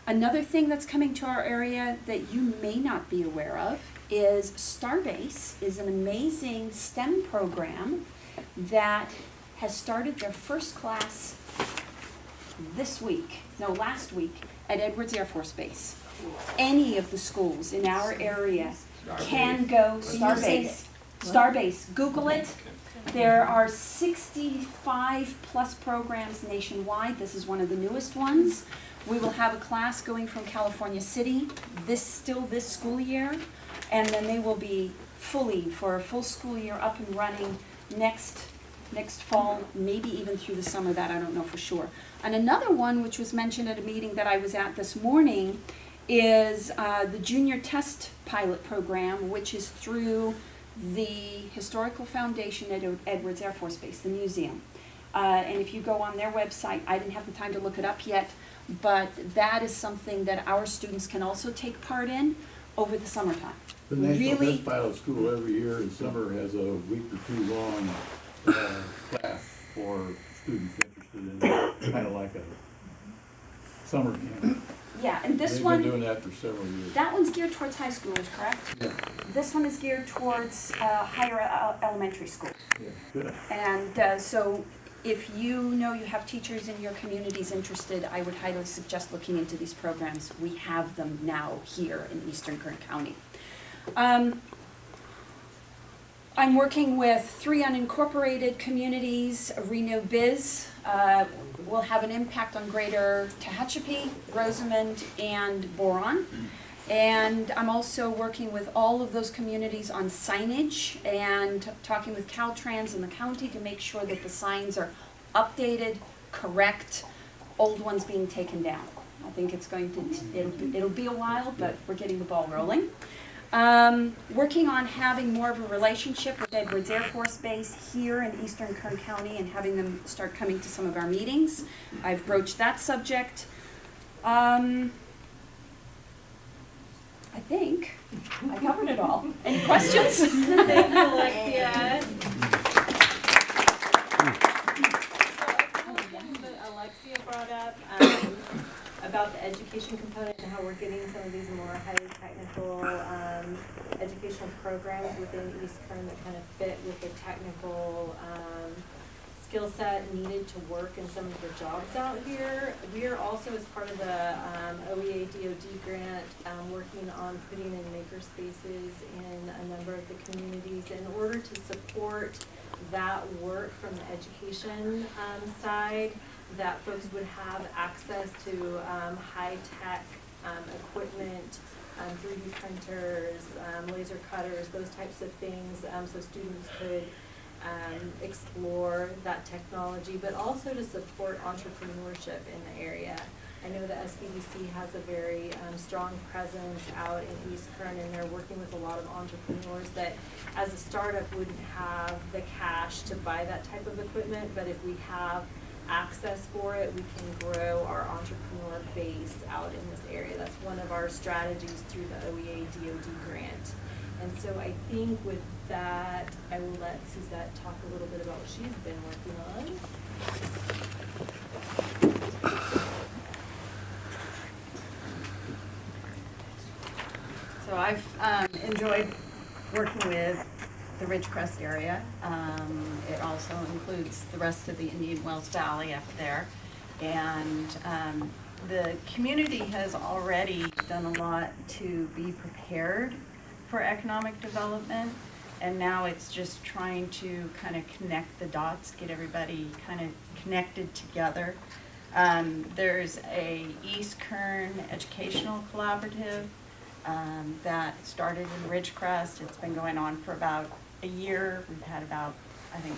another thing that's coming to our area that you may not be aware of is Starbase is an amazing STEM program that has started their first class last week at Edwards Air Force Base. Any of the schools in our area can go Starbase. Starbase, Google it. There are 65 plus programs nationwide. This is one of the newest ones. We will have a class going from California City this school year, and then they will be for a full school year up and running next fall, maybe even through the summer, that I don't know for sure. And another one, which was mentioned at a meeting that I was at this morning, is the Junior Test Pilot Program, which is through the Historical Foundation at Edwards Air Force Base, the museum. And if you go on their website, I didn't have the time to look it up yet, but that is something that our students can also take part in over the summertime. The National Test Pilot School every year in summer has a week or 2 long class for students interested in it, kind of like a summer camp. Yeah, and this They've one, been doing that for several years. That one's geared towards high schoolers, correct? Yeah. This one is geared towards higher elementary school. Yeah, good. And so if you know you have teachers in your communities interested, I would highly suggest looking into these programs. We have them now here in Eastern Kern County. I'm working with 3 unincorporated communities. Reno Biz will have an impact on greater Tehachapi, Rosamond, and Boron. And I'm also working with all of those communities on signage and talking with Caltrans and the county to make sure that the signs are updated, correct, old ones being taken down. I think it's going to, it'll be a while, but we're getting the ball rolling. Working on having more of a relationship with Edwards Air Force Base here in Eastern Kern County and having them start coming to some of our meetings. I've broached that subject. I think I covered it all. Any questions? Thank you, Alexia. Alexia brought up about the education component and how we're getting some of these more highly technical educational programs within East Kern that kind of fit with the technical skill set needed to work in some of the jobs out here. We are also, as part of the OEA DOD grant, working on putting in maker spaces in a number of the communities in order to support that work from the education side, that folks would have access to high-tech equipment, 3D printers, laser cutters, those types of things, so students could explore that technology, but also to support entrepreneurship in the area. I know the SBDC has a very strong presence out in East Kern, and they're working with a lot of entrepreneurs that as a startup wouldn't have the cash to buy that type of equipment, but if we have access for it, we can grow our entrepreneur base out in this area. That's one of our strategies through the OEA DOD grant. And so I think with that, I will let Suzette talk a little bit about what she's been working on. So I've enjoyed working with the Ridgecrest area. It also includes the rest of the Indian Wells Valley up there. And the community has already done a lot to be prepared for economic development. And now it's just trying to kind of connect the dots, get everybody kind of connected together. There's a East Kern Educational Collaborative that started in Ridgecrest. It's been going on for about a year. We've had about, I think,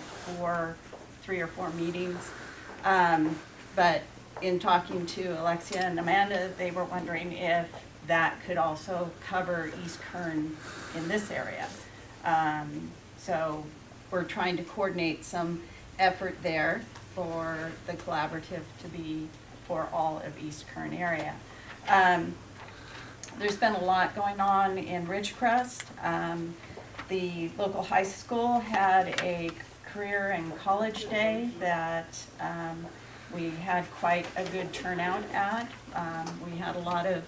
3 or 4 meetings. But in talking to Alexia and Amanda, they were wondering if that could also cover East Kern in this area. So we're trying to coordinate some effort there for the collaborative to be for all of East Kern area. There's been a lot going on in Ridgecrest. The local high school had a career and college day that we had quite a good turnout at. We had a lot of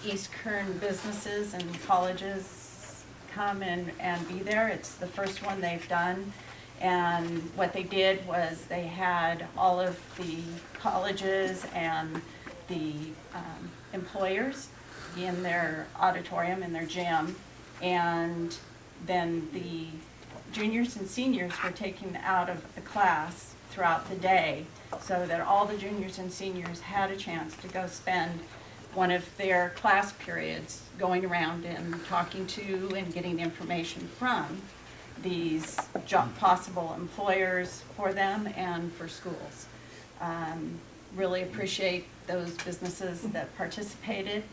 East Kern businesses and colleges come and be there. It's the first one they've done. And what they did was they had all of the colleges and the employers in their auditorium, in their gym, and then the juniors and seniors were taken out of the class throughout the day so that all the juniors and seniors had a chance to go spend one of their class periods going around and talking to and getting information from these possible employers for them and for schools. Really appreciate those businesses that participated.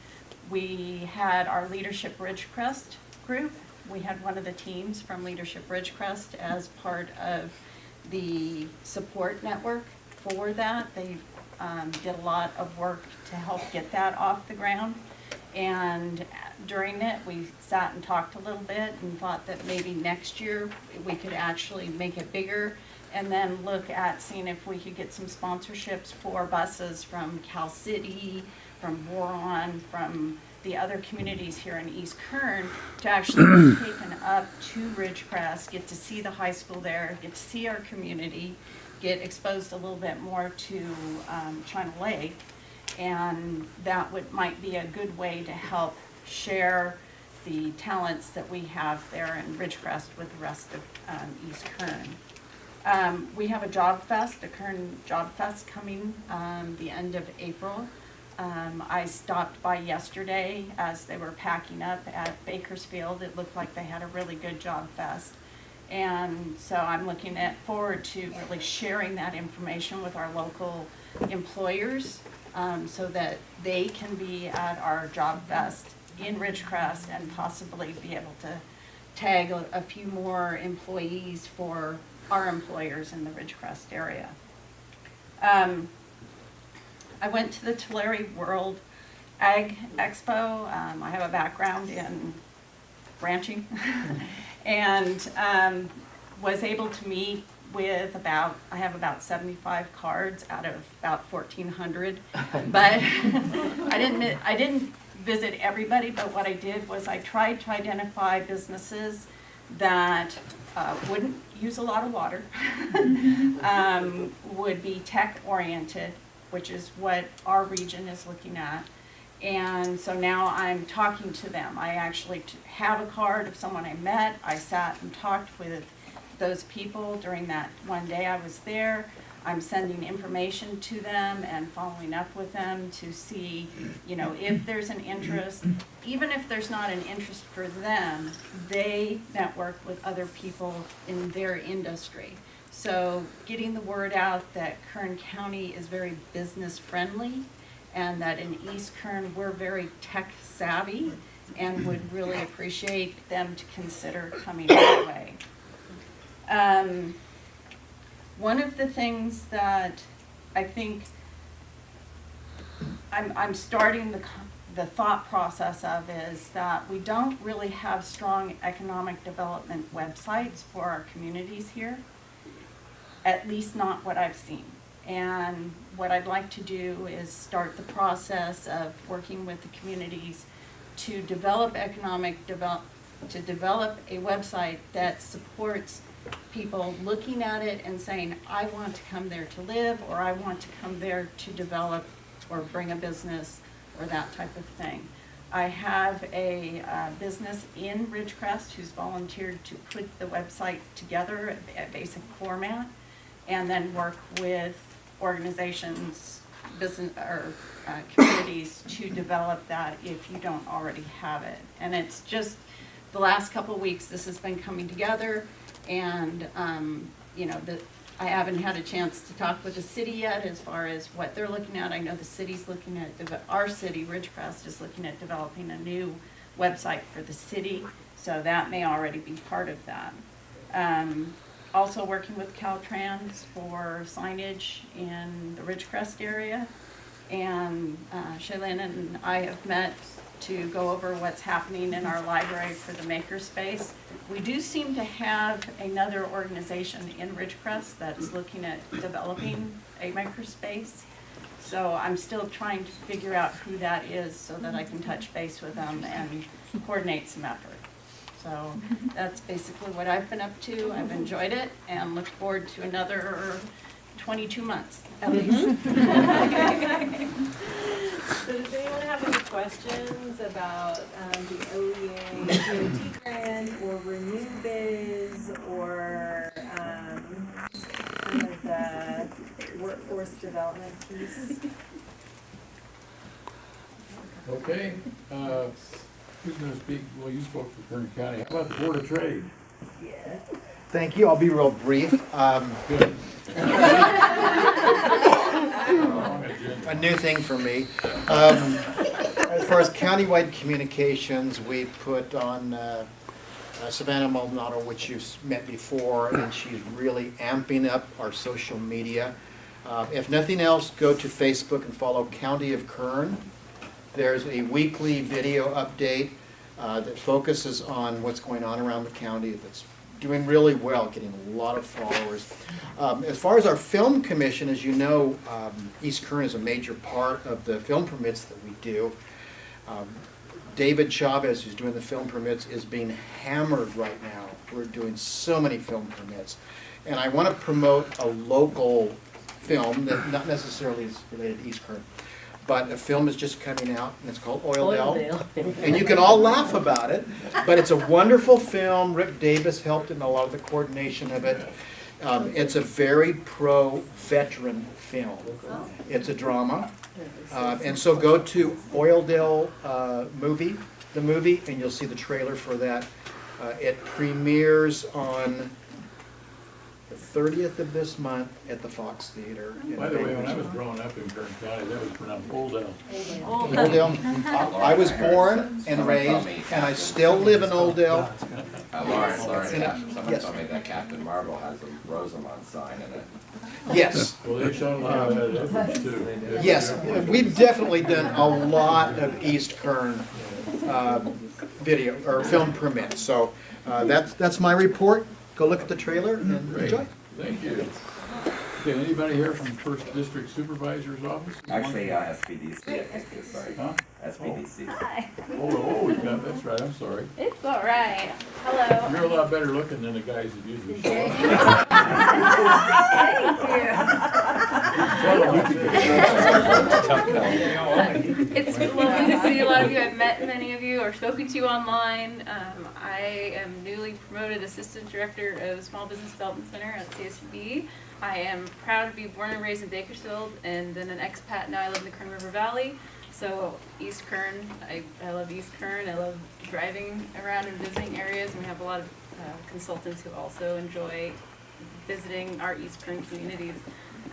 We had our Leadership Ridgecrest group. We had one of the teams from Leadership Ridgecrest as part of the support network for that. They did a lot of work to help get that off the ground. And during it, we sat and talked a little bit and thought that maybe next year we could actually make it bigger and then look at seeing if we could get some sponsorships for buses from Cal City, from Boron, from the other communities here in East Kern to actually be taken up to Ridgecrest, get to see the high school there, get to see our community, get exposed a little bit more to China Lake. And that might be a good way to help share the talents that we have there in Ridgecrest with the rest of East Kern. We have a Job Fest, a Kern Job Fest coming the end of April. I stopped by yesterday as they were packing up at Bakersfield. It looked like they had a really good Job Fest. And so I'm looking forward to really sharing that information with our local employers so that they can be at our Job Fest in Ridgecrest and possibly be able to tag a few more employees for our employers in the Ridgecrest area. I went to the Tulare World Ag Expo. I have a background in ranching and was able to meet with I have about 75 cards out of about 1,400, but I didn't visit everybody, but what I did was I tried to identify businesses that wouldn't use a lot of water, would be tech-oriented, which is what our region is looking at. And so now I'm talking to them. I actually have a card of someone I met. I sat and talked with those people during that one day I was there. I'm sending information to them and following up with them to see, if there's an interest. Even if there's not an interest for them, they network with other people in their industry. So getting the word out that Kern County is very business friendly and that in East Kern we're very tech savvy and would really appreciate them to consider coming our way. One of the things that I think I'm starting the thought process of is that we don't really have strong economic development websites for our communities here, at least not what I've seen. And what I'd like to do is start the process of working with the communities to develop to develop a website that supports people looking at it and saying, I want to come there to live, or I want to come there to develop or bring a business or that type of thing. I have a business in Ridgecrest who's volunteered to put the website together at basic format and then work with organizations business or communities to develop that if you don't already have it. And it's just the last couple of weeks this has been coming together, and you know, I haven't had a chance to talk with the city yet as far as what they're looking at. I know the city's looking at, our city, Ridgecrest, is looking at developing a new website for the city, so that may already be part of that. Also working with Caltrans for signage in the Ridgecrest area, and Shaylin and I have met to go over what's happening in our library for the makerspace. We do seem to have another organization in Ridgecrest that's looking at developing a makerspace. So I'm still trying to figure out who that is so that I can touch base with them and coordinate some effort. So that's basically what I've been up to. I've enjoyed it and look forward to another 22 months at least. So does anyone have any questions about the OEA DOT grant or Renew Biz or kind of the workforce development piece? Okay, who's gonna speak? Well, you spoke for Kern County. How about the Board of Trade? Yeah. Thank you. I'll be real brief. Good. A new thing for me. As far as countywide communications, we put on Savannah Maldonado, which you've met before, and she's really amping up our social media. If nothing else, go to Facebook and follow County of Kern. There's a weekly video update that focuses on what's going on around the county that's doing really well, getting a lot of followers. As far as our film commission, as you know, East Kern is a major part of the film permits that we do. David Chavez, who's doing the film permits, is being hammered right now. We're doing so many film permits. And I want to promote a local film that not necessarily is related to East Kern, but a film is just coming out, and it's called Oildale. And you can all laugh about it, but it's a wonderful film. Rick Davis helped in a lot of the coordination of it. It's a very pro-veteran film. It's a drama. And so go to Oildale the movie, and you'll see the trailer for that. It premieres on the 30th of this month at the Fox Theater. By the way, when I was growing up in Kern County, that was pronounced Oildale. Oildale. I was born and raised, and I still live in Oildale. Lawrence, someone told me that Captain Marvel has a Rosamond sign in it. Yes. Well, they showed a lot of that efforts too. Yes, we've definitely done a lot of East Kern video or film permits. So that's my report. Go look at the trailer and enjoy. Thank you. Okay, anybody here from First District Supervisor's Office? Actually, SBDC, I think it is, sorry. Huh? SBDC. Hi. Oh, we've got, that's right, I'm sorry. It's all right. Hello. You're a lot better looking than the guys that usually show up. Thank you. It's lovely to see a lot of you. I've met many of you or spoken to you online. I am newly promoted Assistant Director of Small Business Development Center at CSUB. I am proud to be born and raised in Bakersfield and then an expat. Now I live in the Kern River Valley. So East Kern, I love East Kern. I love driving around and visiting areas. And we have a lot of consultants who also enjoy visiting our East Kern communities.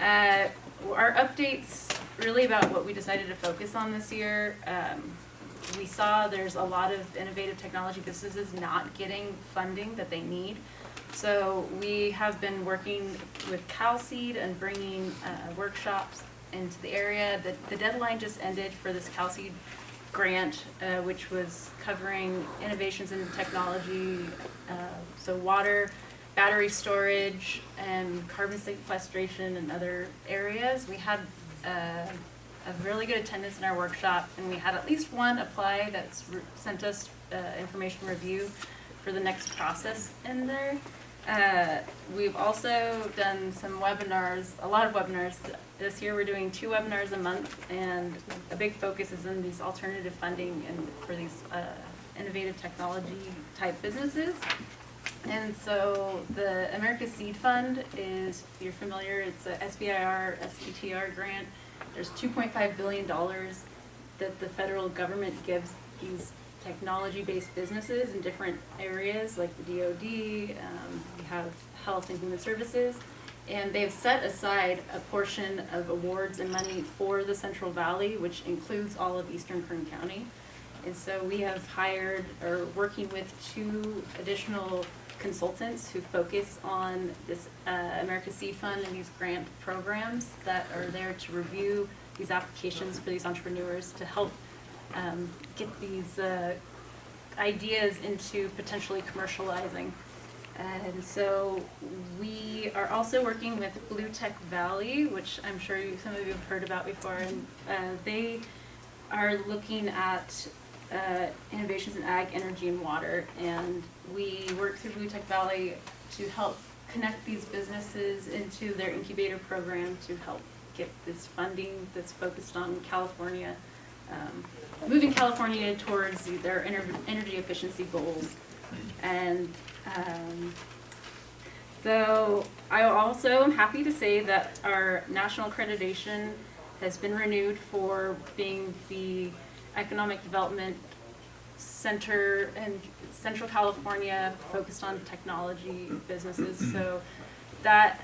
Our updates really about what we decided to focus on this year. We saw there's a lot of innovative technology businesses not getting funding that they need. So we have been working with CalSeed and bringing workshops into the area. The deadline just ended for this CalSeed grant, which was covering innovations in technology, so water, battery storage, and carbon sequestration and other areas. We had a really good attendance in our workshop, and we had at least one apply that's sent us information review for the next process in there. We've also done some webinars, a lot of webinars. This year we're doing 2 webinars a month, and a big focus is in these alternative funding and for these innovative technology type businesses. And so the America Seed Fund is, if you're familiar, it's a SBIR, STTR grant. There's $2.5 billion that the federal government gives these technology-based businesses in different areas, like the DoD, we have Health and Human Services, and they've set aside a portion of awards and money for the Central Valley, which includes all of Eastern Kern County. And so we have hired, or working with 2 additional consultants who focus on this America Seed Fund and these grant programs that are there to review these applications for these entrepreneurs to help get these ideas into potentially commercializing. And so we are also working with Blue Tech Valley, which I'm sure some of you have heard about before, and they are looking at innovations in ag, energy, and water. And we work through Blue Tech Valley to help connect these businesses into their incubator program to help get this funding that's focused on California, moving California towards their energy efficiency goals. And so I also am happy to say that our national accreditation has been renewed for being the Economic Development Center in Central California focused on technology businesses. So that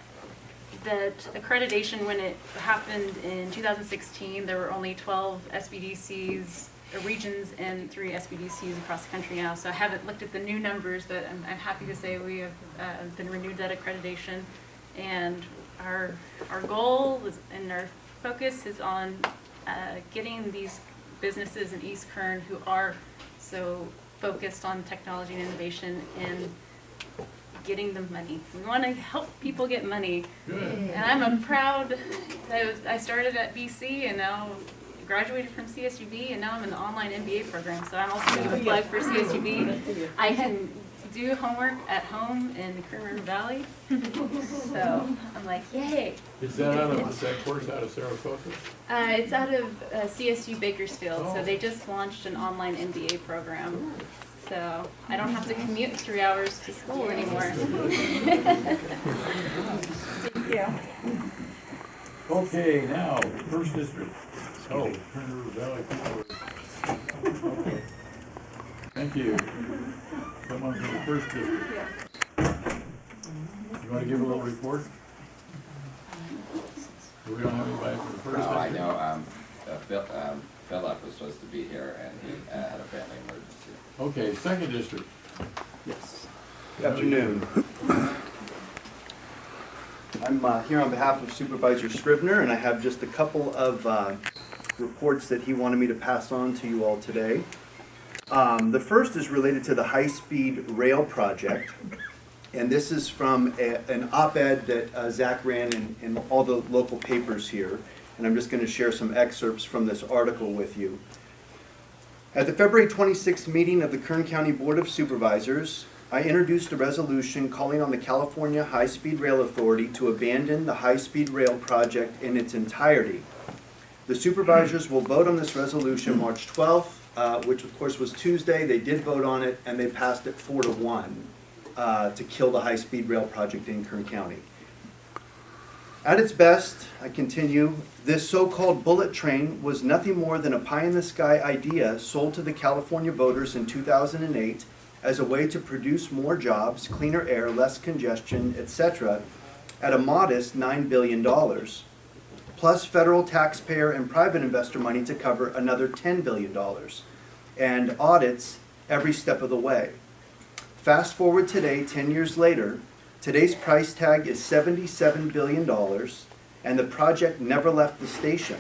accreditation, when it happened in 2016, there were only 12 SBDCs, regions, and 3 SBDCs across the country now. So I haven't looked at the new numbers, but I'm happy to say we have been renewed that accreditation. And our goal and our focus is on getting these businesses in East Kern who are so focused on technology and innovation and getting them money. We want to help people get money. Good. And I'm proud, I started at BC and now graduated from CSUB, and now I'm in the online MBA program, so I'm also going to apply for CSUB. I can do homework at home in the Kern River Valley, so I'm like, yay. Is that out of, is that course out of Sarasota? It's out of CSU Bakersfield, so they just launched an online MBA program. So I don't have to commute 3 hours to school anymore. Thank you. Okay, now, first district. Oh, Kern River Valley people. Okay. Thank you. Someone from the first district. You want to give a little report? We don't have anybody from the first district? No, I know. Philip was supposed to be here, and he had a family emergency. Okay, second district. Yes. Good afternoon. I'm here on behalf of Supervisor Scrivener, and I have just a couple of reports that he wanted me to pass on to you all today. The first is related to the high-speed rail project, and this is from an op-ed that Zach ran in all the local papers here, and I'm just going to share some excerpts from this article with you. At the February 26th meeting of the Kern County Board of Supervisors, I introduced a resolution calling on the California High-Speed Rail Authority to abandon the high-speed rail project in its entirety. The supervisors will vote on this resolution March 12th, which of course was Tuesday. They did vote on it, and they passed it 4-1 to kill the high-speed rail project in Kern County. At its best, I continue, this so-called bullet train was nothing more than a pie-in-the-sky idea sold to the California voters in 2008 as a way to produce more jobs, cleaner air, less congestion, etc., at a modest $9 billion, plus federal taxpayer and private investor money to cover another $10 billion, and audits every step of the way. Fast forward today, 10 years later, today's price tag is $77 billion, and the project never left the station.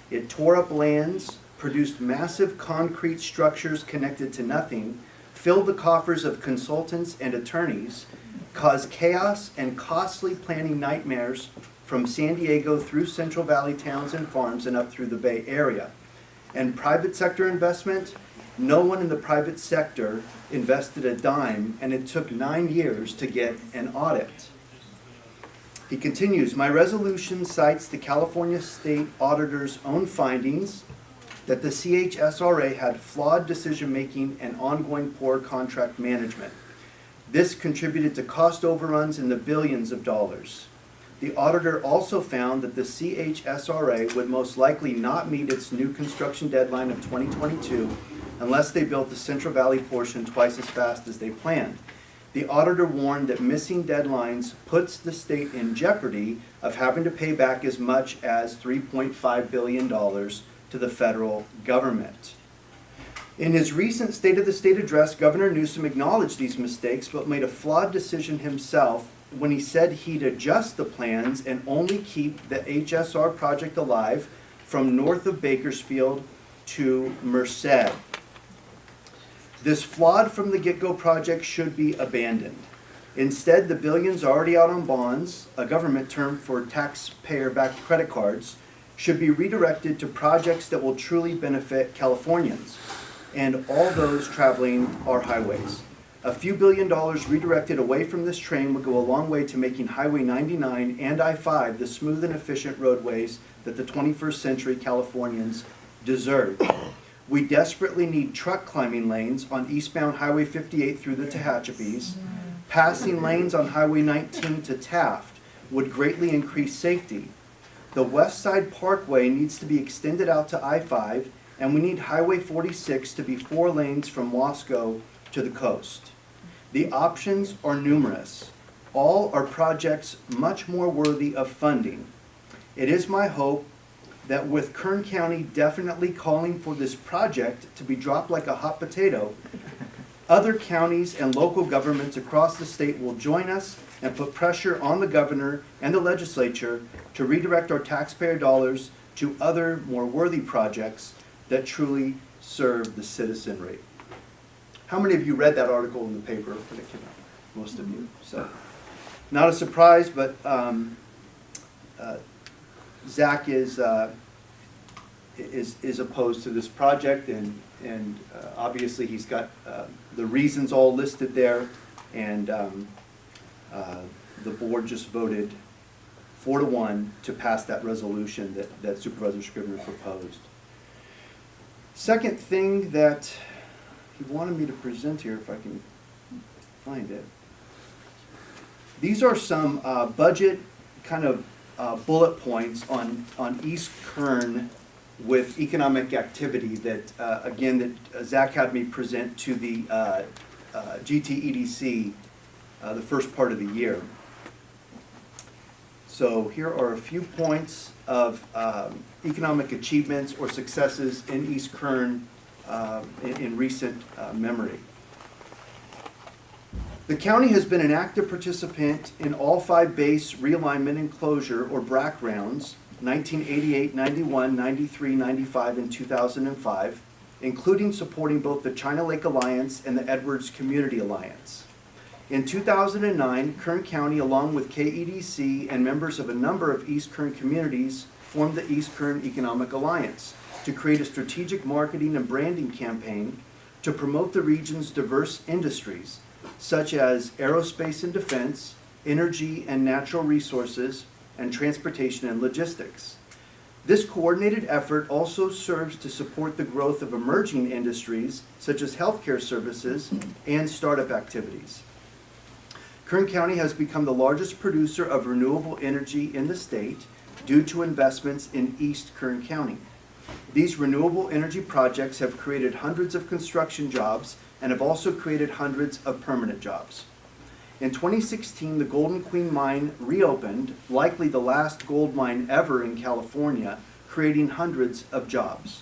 It tore up lands, produced massive concrete structures connected to nothing, filled the coffers of consultants and attorneys, caused chaos and costly planning nightmares from San Diego through Central Valley towns and farms and up through the Bay Area. And private sector investment, no one in the private sector invested a dime, and it took 9 years to get an audit. He continues, my resolution cites the California State Auditor's own findings that the CHSRA had flawed decision-making and ongoing poor contract management. This contributed to cost overruns in the billions of dollars. The auditor also found that the CHSRA would most likely not meet its new construction deadline of 2022 unless they built the Central Valley portion twice as fast as they planned. The auditor warned that missing deadlines puts the state in jeopardy of having to pay back as much as $3.5 billion to the federal government. In his recent State of the State address, Governor Newsom acknowledged these mistakes but made a flawed decision himself when he said he'd adjust the plans and only keep the HSR project alive from north of Bakersfield to Merced. This flawed from the get-go project should be abandoned. Instead, the billions already out on bonds, a government term for taxpayer-backed credit cards, should be redirected to projects that will truly benefit Californians and all those traveling our highways. A few $1 billion redirected away from this train would go a long way to making Highway 99 and I-5 the smooth and efficient roadways that the 21st century Californians deserve. We desperately need truck climbing lanes on eastbound Highway 58 through the Tehachapis. Passing lanes on Highway 19 to Taft would greatly increase safety. The West Side Parkway needs to be extended out to I-5, and we need Highway 46 to be 4 lanes from Wasco to the coast. The options are numerous. All are projects much more worthy of funding. It is my hope that with Kern County definitely calling for this project to be dropped like a hot potato, other counties and local governments across the state will join us and put pressure on the governor and the legislature to redirect our taxpayer dollars to other more worthy projects that truly serve the citizenry. How many of you read that article in the paper when it came out? Most of you. So, not a surprise, but Zach is opposed to this project, and obviously he's got the reasons all listed there, and the board just voted 4-1 to pass that resolution that Supervisor Scrivener proposed. Second thing that he wanted me to present here, if I can find it. These are some budget kind of bullet points on East Kern with economic activity that, again, that Zach had me present to the GTEDC the first part of the year. So here are a few points of economic achievements or successes in East Kern in recent memory. The county has been an active participant in all 5 base realignment and closure, or BRAC rounds, 1988, 91, 93, 95, and 2005, including supporting both the China Lake Alliance and the Edwards Community Alliance. In 2009, Kern County, along with KEDC and members of a number of East Kern communities, formed the East Kern Economic Alliance to create a strategic marketing and branding campaign to promote the region's diverse industries, such as aerospace and defense, energy and natural resources, and transportation and logistics. This coordinated effort also serves to support the growth of emerging industries, such as healthcare services and startup activities. Kern County has become the largest producer of renewable energy in the state due to investments in East Kern County. These renewable energy projects have created hundreds of construction jobs and have also created hundreds of permanent jobs. In 2016, the Golden Queen mine reopened, likely the last gold mine ever in California, creating hundreds of jobs.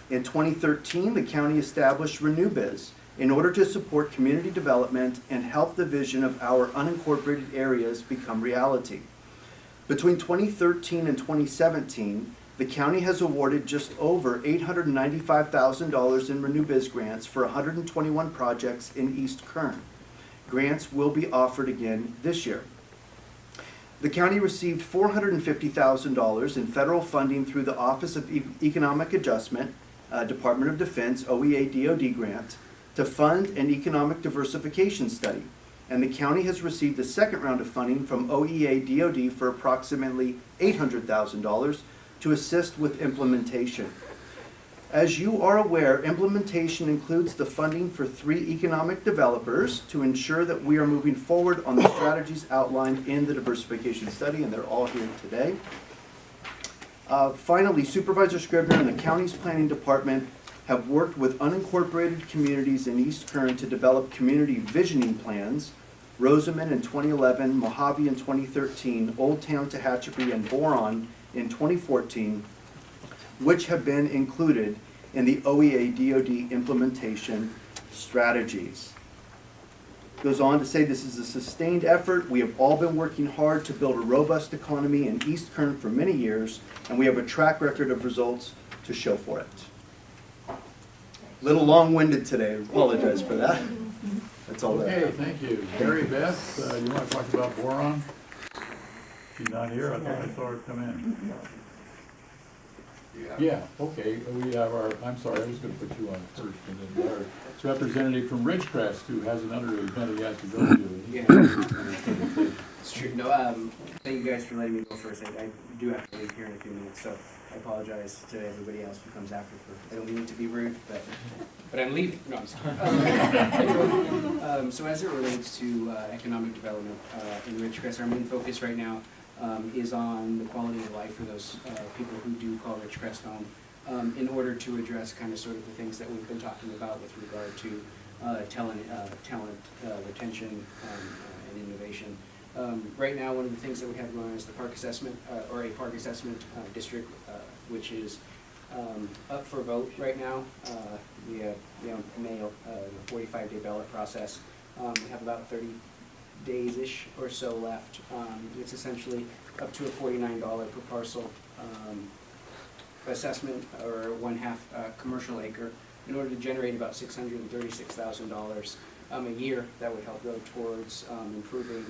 In 2013, the county established RenewBiz in order to support community development and help the vision of our unincorporated areas become reality. Between 2013 and 2017, the county has awarded just over $895,000 in RenewBiz grants for 121 projects in East Kern. Grants will be offered again this year. The county received $450,000 in federal funding through the Office of Economic Adjustment, Department of Defense, OEA DoD grant, to fund an economic diversification study. And the county has received the second round of funding from OEA DoD for approximately $800,000 to assist with implementation. As you are aware, implementation includes the funding for 3 economic developers to ensure that we are moving forward on the strategies outlined in the diversification study, and they're all here today. Finally, Supervisor Scribner and the county's planning department have worked with unincorporated communities in East Kern to develop community visioning plans. Rosamond in 2011, Mojave in 2013, Old Town Tehachapi, and Boron in 2014, which have been included in the OEA DoD implementation strategies. Goes on to say this is a sustained effort. We have all been working hard to build a robust economy in East Kern for many years, and we have a track record of results to show for it. Little long-winded today, I apologize for that. That's all that. Okay, thank you. Mary Beth, you want to talk about Boron? She's not here, I thought I saw her come in. Yeah, okay, we have our, I'm sorry, I was going to put you on first, and then our representative from Ridgecrest, who has another event he has to go to. Yeah, it's true. No, thank you guys for letting me go first. I do have to leave here in a few minutes, so I apologize to everybody else who comes after. I don't mean to be rude, but I'm leaving. No, I'm sorry. So as it relates to economic development in Ridgecrest, our main focus right now is on the quality of life for those people who do call Ridgecrest home, in order to address kind of sort of the things that we've been talking about with regard to talent retention, and innovation. Right now, one of the things that we have going on is the park assessment, or a park assessment district, which is up for vote right now. We have, May, the 45-day ballot process. We have about 30 days-ish or so left. It's essentially up to a $49 per parcel assessment, or 1/2 commercial acre, in order to generate about $636,000 a year. That would help go towards improving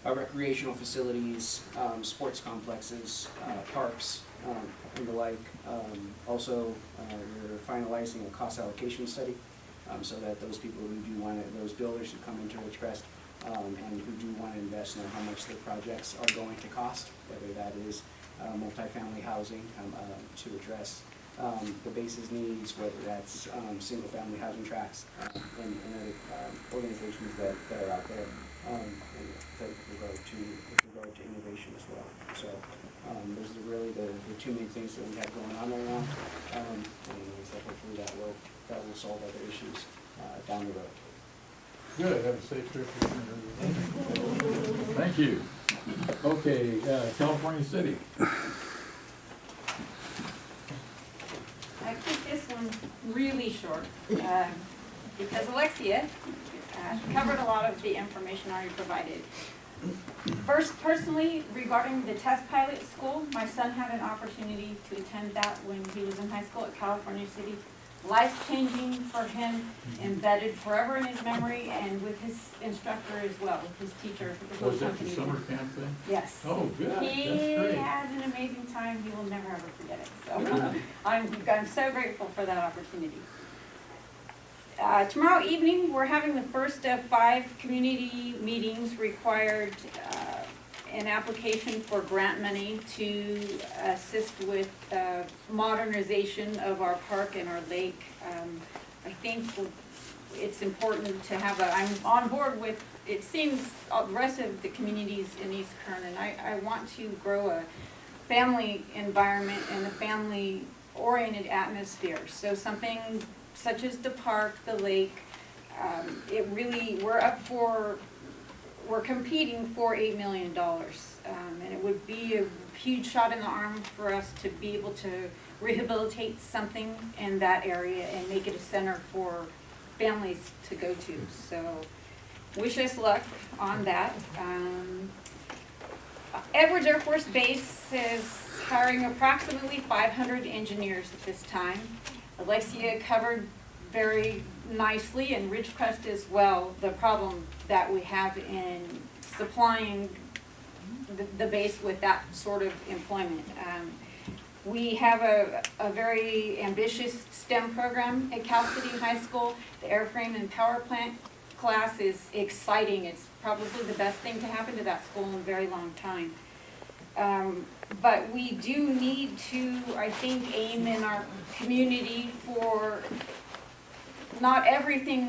our recreational facilities, sports complexes, parks, and the like. Also, we're finalizing a cost allocation study, so that those people who do want to, those builders who come into Ridgecrest and who do want to invest, know how much their projects are going to cost, whether that is multifamily housing to address the base's needs, whether that's single-family housing tracts, and other organizations that are out there with regard to innovation as well. So those are really the 2 main things that we have going on right now, and so hopefully that will solve other issues down the road. Good, have a safe trip. Thank you. Okay, California City. I keep this one really short because Alexia covered a lot of the information already provided. First, personally, regarding the test pilot school, my son had an opportunity to attend that when he was in high school at California City. Life-changing for him, embedded forever in his memory, and with his instructor as well, with his teacher. Was that the summer camp thing? Yes. Oh, good. He That's great. had an amazing time. He will never ever forget it. So I'm so grateful for that opportunity. Tomorrow evening, we're having the first of 5 community meetings required an application for grant money to assist with modernization of our park and our lake. I think it's important to have I'm on board with, it seems, the rest of the communities in East Kern, and I want to grow a family environment and a family-oriented atmosphere. So something such as the park, the lake, it really, we're competing for $8 million. And it would be a huge shot in the arm for us to be able to rehabilitate something in that area and make it a center for families to go to. So wish us luck on that. Edwards Air Force Base is hiring approximately 500 engineers at this time. Alexia covered very nicely, and Ridgecrest as well, the problem that we have in supplying the base with that sort of employment. We have a very ambitious STEM program at Cal City High School. The airframe and power plant class is exciting. It's probably the best thing to happen to that school in a very long time. But we do need to, I think, aim in our community for not everyone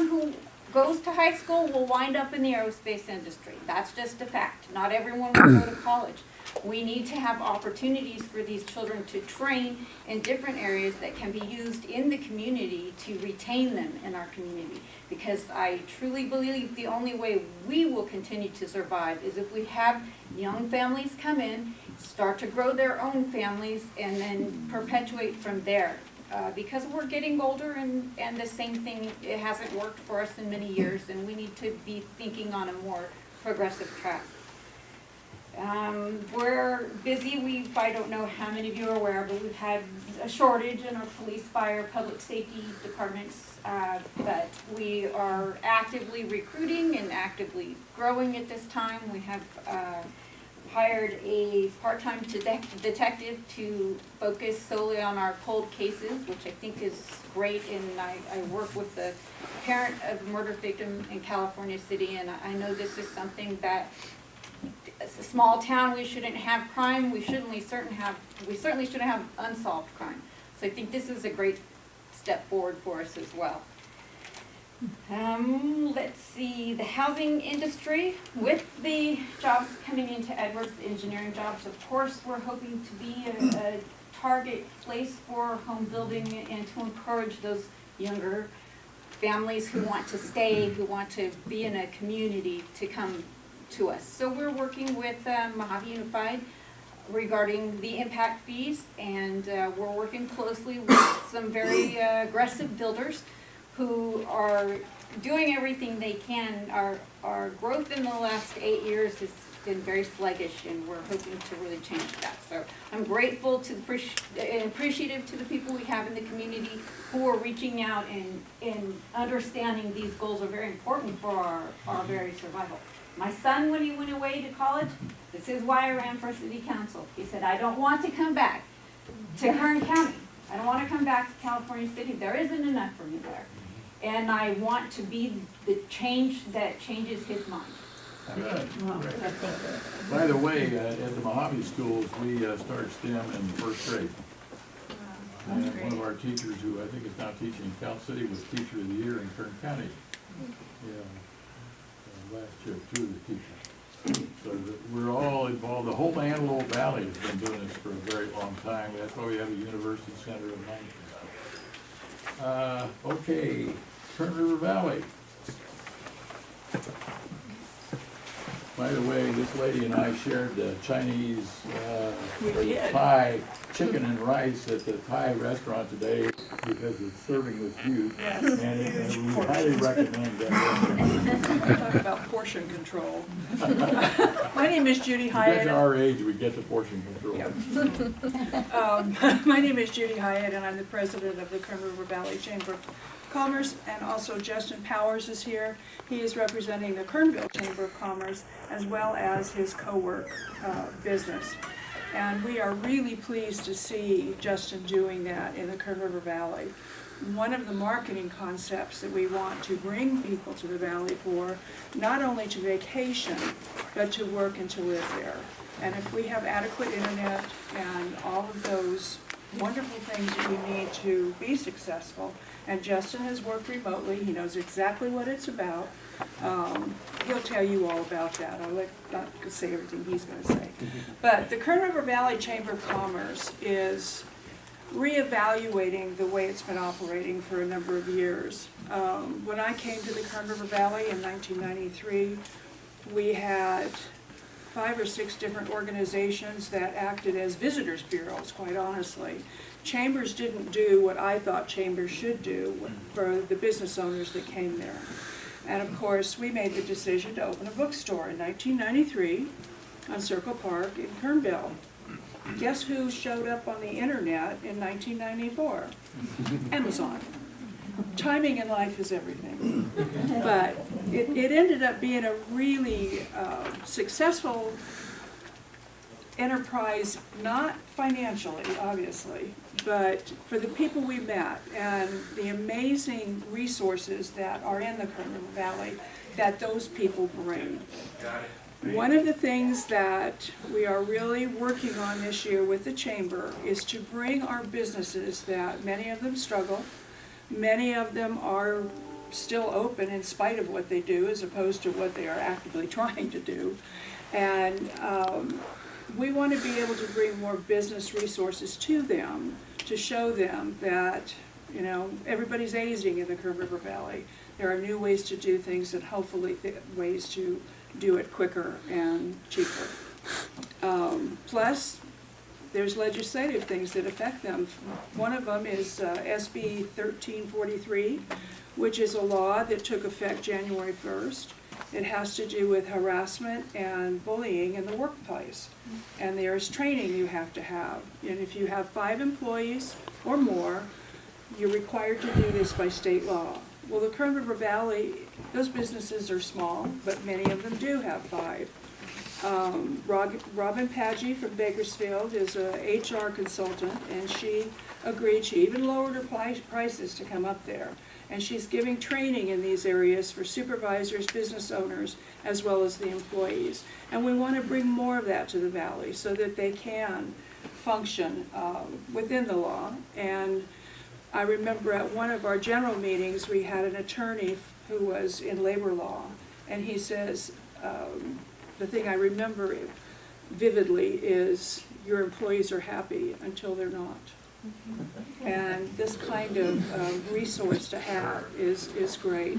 who goes to high school will wind up in the aerospace industry. That's just a fact. Not everyone will go to college. We need to have opportunities for these children to train in different areas that can be used in the community to retain them in our community. Because I truly believe the only way we will continue to survive is if we have young families come in, start to grow their own families, and then perpetuate from there. Because we're getting older and the same thing, it hasn't worked for us in many years, and we need to be thinking on a more progressive track. We're busy. I don't know how many of you are aware, but we've had a shortage in our police, fire, public safety departments. But we are actively recruiting and actively growing at this time. We have hired a part-time detective to focus solely on our cold cases, which I think is great. And I work with the parent of a murder victim in California City, and I know this is something that, it's a small town, we shouldn't have crime, we certainly shouldn't have unsolved crime. So I think this is a great step forward for us as well. Let's see, the housing industry, with the jobs coming into Edwards, the engineering jobs, of course, we're hoping to be a target place for home building and to encourage those younger families who want to stay, who want to be in a community to come to us. So we're working with Mojave Unified regarding the impact fees, and we're working closely with some very aggressive builders who are doing everything they can. Our growth in the last 8 years has been very sluggish, and we're hoping to really change that. So I'm grateful to and appreciative to the people we have in the community who are reaching out and understanding these goals are very important for our very survival. My son, when he went away to college, this is why I ran for city council. He said, I don't want to come back to Kern County. I don't want to come back to California City. There isn't enough for me there. And I want to be the change that changes his mind. Good. By the way, at the Mojave schools, we start STEM in first grade. And one of our teachers, who I think is now teaching in Cal City, was Teacher of the Year in Kern County. Yeah. Last year, 2 of the teachers. So we're all involved. The whole Antelope Valley has been doing this for a very long time. That's why we have a university center of language. Okay, Kern River Valley. By the way, this lady and I shared the Chinese Thai chicken and rice at the Thai restaurant today because it's serving with juice. Yes. And we highly recommend that restaurant. Talk about portion control. My name is Judy Hyatt. At our age, we get the portion control. Yep. My name is Judy Hyatt, and I'm the president of the Kern River Valley Chamber of Commerce, and also Justin Powers is here. He is representing the Kernville Chamber of Commerce as well as his co-work business. And we are really pleased to see Justin doing that in the Kern River Valley. One of the marketing concepts that we want to bring people to the valley for, not only to vacation, but to work and to live there. And if we have adequate internet and all of those wonderful things that we need to be successful, and Justin has worked remotely, he knows exactly what it's about. He'll tell you all about that. I'll not say everything he's going to say. But the Kern River Valley Chamber of Commerce is reevaluating the way it's been operating for a number of years. When I came to the Kern River Valley in 1993, we had 5 or 6 different organizations that acted as visitors bureaus, quite honestly. Chambers didn't do what I thought chambers should do for the business owners that came there. And of course, we made the decision to open a bookstore in 1993 on Circle Park in Kernville. Guess who showed up on the internet in 1994? Amazon. Timing in life is everything. But it ended up being a really successful enterprise, not financially, obviously, but for the people we met and the amazing resources that are in the Kern River Valley that those people bring. One of the things that we are really working on this year with the Chamber is to bring our businesses that many of them struggle, many of them are still open in spite of what they do as opposed to what they are actively trying to do. And we want to be able to bring more business resources to them to show them that, you know, everybody's aging in the Kern River Valley. There are new ways to do things and hopefully ways to do it quicker and cheaper. Plus, there's legislative things that affect them. One of them is SB 1343, which is a law that took effect January 1st. It has to do with harassment and bullying in the workplace. And there's training you have to have. And if you have 5 employees or more, you're required to do this by state law. Well, the Kern River Valley, those businesses are small, but many of them do have 5. Robin Paggi from Bakersfield is a HR consultant, and she agreed. She even lowered her prices to come up there. And she's giving training in these areas for supervisors, business owners, as well as the employees. And we want to bring more of that to the Valley so that they can function within the law. And I remember at one of our general meetings, we had an attorney who was in labor law, and he says, the thing I remember vividly is your employees are happy until they're not. And this kind of resource to have is great.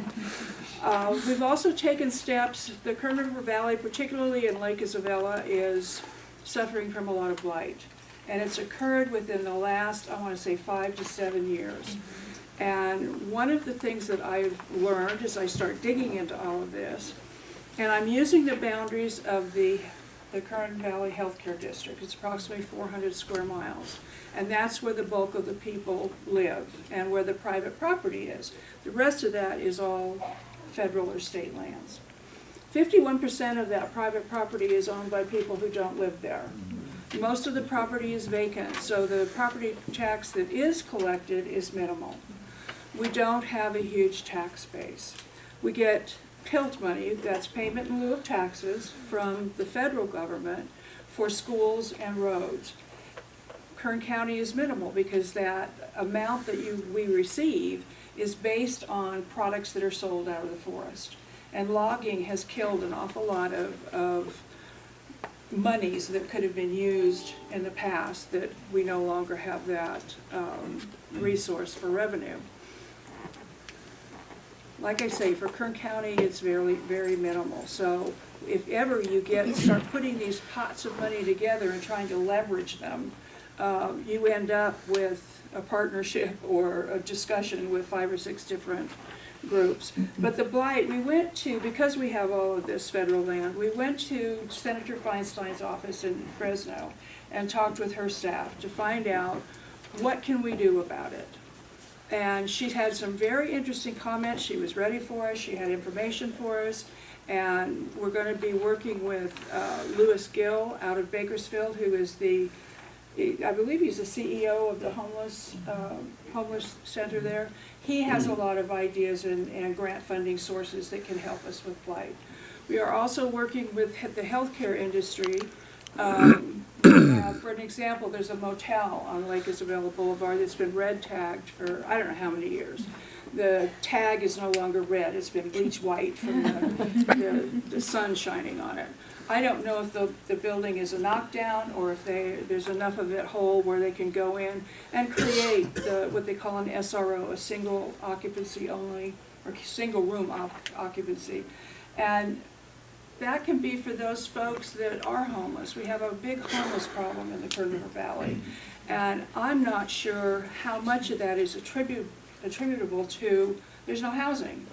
We've also taken steps. The Kern River Valley, particularly in Lake Isabella, is suffering from a lot of blight. And it's occurred within the last, I want to say, 5 to 7 years. And one of the things that I've learned as I start digging into all of this, and I'm using the boundaries of the Kern Valley Healthcare District. It's approximately 400 square miles. And that's where the bulk of the people live and where the private property is. The rest of that is all federal or state lands. 51% of that private property is owned by people who don't live there. Most of the property is vacant, so the property tax that is collected is minimal. We don't have a huge tax base. We get PILT money, that's payment in lieu of taxes, from the federal government for schools and roads. Kern County is minimal because that amount that we receive is based on products that are sold out of the forest. And logging has killed an awful lot of monies that could have been used in the past that we no longer have that resource for revenue. Like I say, for Kern County, it's very, very minimal. So if ever you start putting these pots of money together and trying to leverage them, you end up with a partnership or a discussion with 5 or 6 different groups. But the blight, we went to, because we have all of this federal land, we went to Senator Feinstein's office in Fresno and talked with her staff to find out what can we do about it. And she had some very interesting comments. She was ready for us. She had information for us. And we're going to be working with Lewis Gill out of Bakersfield, who is I believe he's the CEO of the homeless center there. He has a lot of ideas and grant funding sources that can help us with blight. We are also working with the healthcare industry. For an example, there's a motel on Lake Isabella Boulevard that's been red tagged for I don't know how many years. The tag is no longer red, it's been bleached white from the sun shining on it. I don't know if the building is a knockdown or if there's enough of it whole where they can go in and create what they call an SRO, a single occupancy only, or single room occupancy. And that can be for those folks that are homeless. We have a big homeless problem in the Kern River Valley. And I'm not sure how much of that is attributable to there's no housing.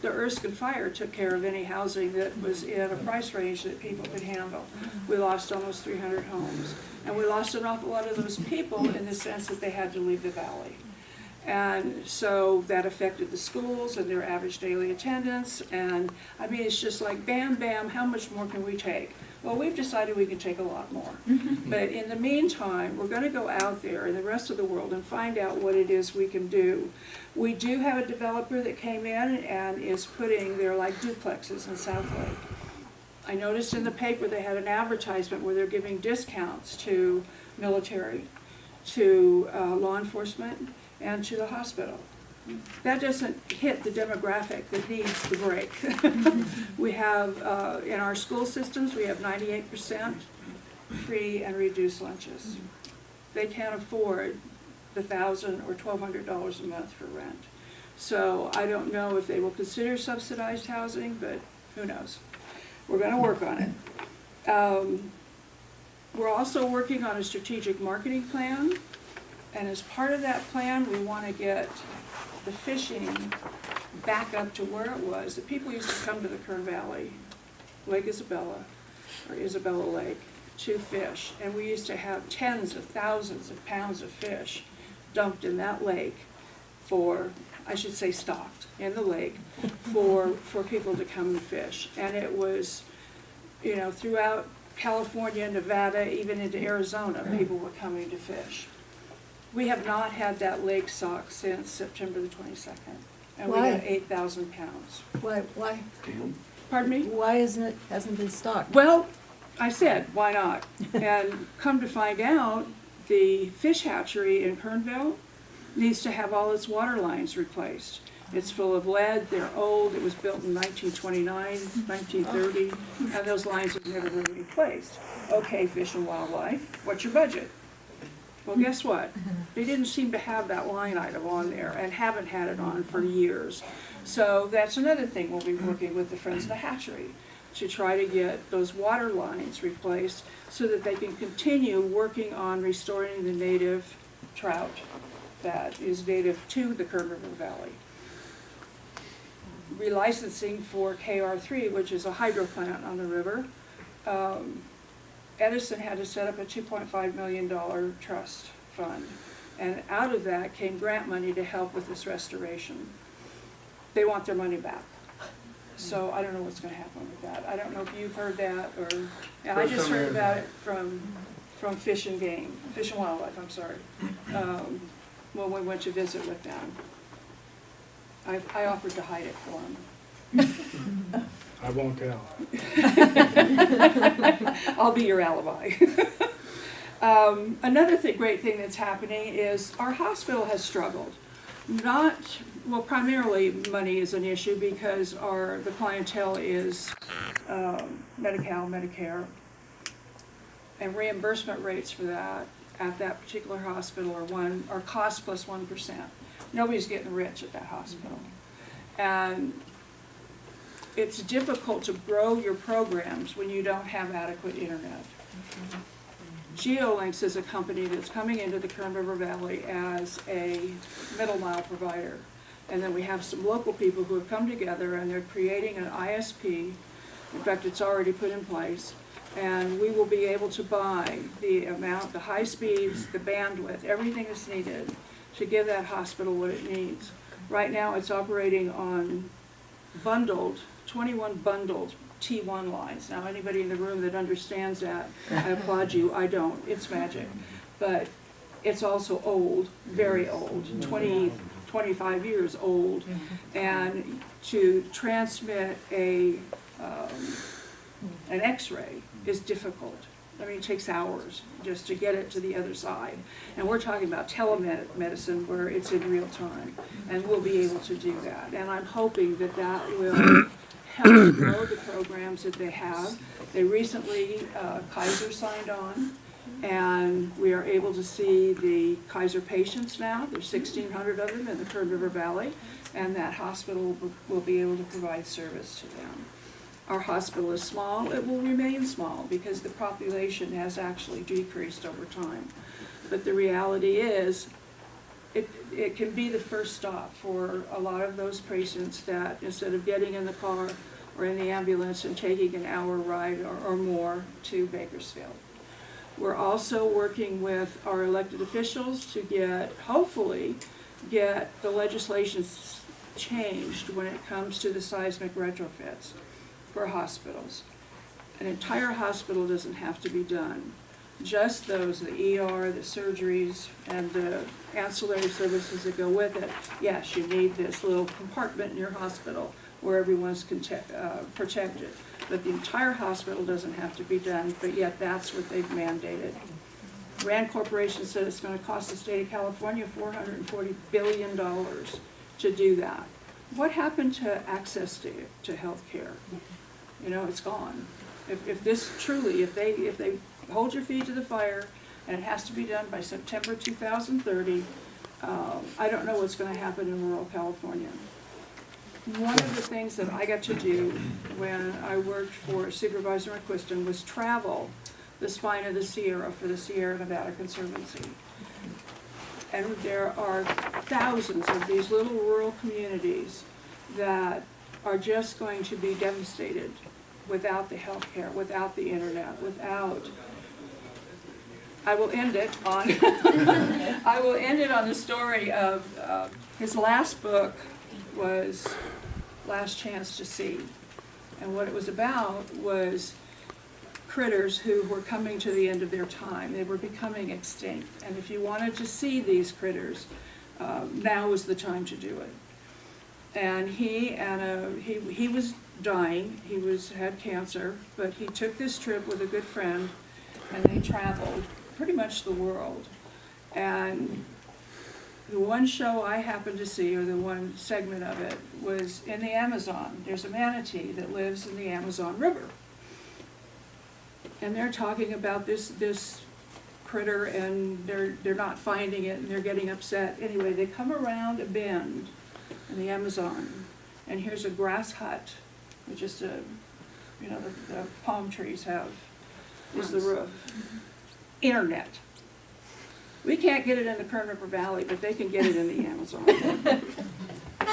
The Erskine fire took care of any housing that was in a price range that people could handle. We lost almost 300 homes. And we lost an awful lot of those people in the sense that they had to leave the valley. And so that affected the schools and their average daily attendance. And I mean, it's just like, bam, bam, how much more can we take? Well, we've decided we can take a lot more. But in the meantime, we're going to go out there in the rest of the world and find out what it is we can do. We do have a developer that came in and is putting, they're like duplexes in South Lake. I noticed in the paper they had an advertisement where they're giving discounts to military, to law enforcement, and to the hospital. That doesn't hit the demographic that needs the break. We have, in our school systems, we have 98% free and reduced lunches. They can't afford the $1,000 or $1,200 a month for rent. So I don't know if they will consider subsidized housing, but who knows? We're going to work on it. We're also working on a strategic marketing plan, and as part of that plan, we want to get the fishing back up to where it was. The people used to come to the Kern Valley, Lake Isabella, or Isabella Lake, to fish, and we used to have tens of thousands of pounds of fish dumped in that lake for, I should say stocked in the lake, for people to come and fish. And it was, you know, throughout California, Nevada, even into Arizona, people were coming to fish. We have not had that lake stocked since September the 22nd. And Why? we got 8,000 pounds. Why? Pardon me? Why hasn't been stocked? Well, I said, why not? And come to find out, the fish hatchery in Kernville needs to have all its water lines replaced. It's full of lead, they're old, it was built in 1929, 1930, and those lines have never been replaced. Okay, Fish and Wildlife, what's your budget? Well, guess what? They didn't seem to have that line item on there and haven't had it on for years. So that's another thing we'll be working with the Friends of the Hatchery to try to get those water lines replaced so that they can continue working on restoring the native trout that is native to the Kern River Valley. Relicensing for KR3, which is a hydro plant on the river. Edison had to set up a $2.5 million trust fund, and out of that came grant money to help with this restoration. They want their money back. So I don't know what's going to happen with that. I don't know if you've heard that, or I just heard about it from Fish and Wildlife, I'm sorry, when we went to visit with them. I offered to hide it for them. I won't tell. I'll be your alibi. Another great thing that's happening is our hospital has struggled. Well, primarily money is an issue because the clientele is Medi-Cal, Medicare, and reimbursement rates for that at that particular hospital are cost plus 1%. Nobody's getting rich at that hospital. And it's difficult to grow your programs when you don't have adequate internet. GeoLinks is a company that's coming into the Kern River Valley as a middle mile provider. And then we have some local people who have come together and they're creating an ISP. In fact, it's already put in place. And we will be able to buy the amount, the high speeds, the bandwidth, everything that's needed to give that hospital what it needs. Right now it's operating on 21 bundled T1 lines. Now anybody in the room that understands that, I applaud you, I don't, it's magic. But it's also old, very old, 25 years old, and to transmit an x-ray is difficult. I mean, it takes hours just to get it to the other side. And we're talking about telemedicine where it's in real time, and we'll be able to do that. And I'm hoping that that will help grow the programs that they have. They recently, Kaiser signed on, and we are able to see the Kaiser patients now. There's 1,600 of them in the Kern River Valley, and that hospital will be able to provide service to them. Our hospital is small. It will remain small because the population has actually decreased over time. But the reality is, it can be the first stop for a lot of those patients that instead of getting in the car or in the ambulance and taking an hour ride or more to Bakersfield. We're also working with our elected officials to hopefully get the legislation changed when it comes to the seismic retrofits for hospitals. An entire hospital doesn't have to be done. Just those, the ER, the surgeries, and the ancillary services that go with it. Yes, you need this little compartment in your hospital where everyone's protected. but the entire hospital doesn't have to be done, but yet that's what they've mandated. Rand Corporation said it's going to cost the state of California $440 billion to do that. What happened to access to health care? You know, it's gone. If this truly, if they hold your feet to the fire and it has to be done by September 2030, I don't know what's going to happen in rural California. One of the things that I got to do when I worked for Supervisor McQuiston was travel the spine of the Sierra for the Sierra Nevada Conservancy. And there are thousands of these little rural communities that are just going to be devastated without the health care, without the internet, without... I will end it on the story of his last book was Last Chance to See. And what it was about was critters who were coming to the end of their time. They were becoming extinct. And if you wanted to see these critters, now was the time to do it. And he was dying. He had cancer, but he took this trip with a good friend, and they traveled pretty much the world. And the one show I happened to see, or the one segment of it, was in the Amazon. There's a manatee that lives in the Amazon River. And they're talking about this critter, and they're not finding it, and they're getting upset. Anyway, they come around a bend in the Amazon, and here's a grass hut with just a, you know, the palm trees have, is the roof. Internet. We can't get it in the Kern River Valley, but they can get it in the Amazon.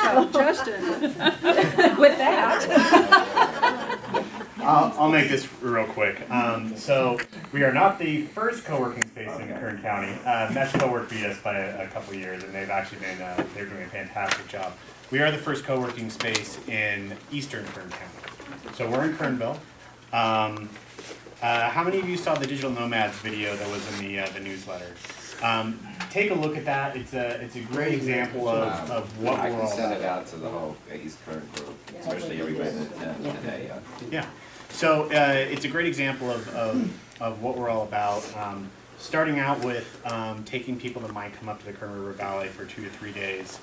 So, Justin, with that. I'll make this real quick. So we are not the first co-working space in Kern County. Mesh Co-work beat us by a couple of years, and they've actually been they're doing a fantastic job. We are the first co-working space in Eastern Kern County. So we're in Kernville. How many of you saw the Digital Nomads video that was in the newsletter? Take a look at that. It's a great example of what we're all about. I can send it out to the whole East Kern group, especially everybody today. Yeah. So it's a great example of what we're all about. Starting out with taking people that might come up to the Kern River Valley for 2 to 3 days.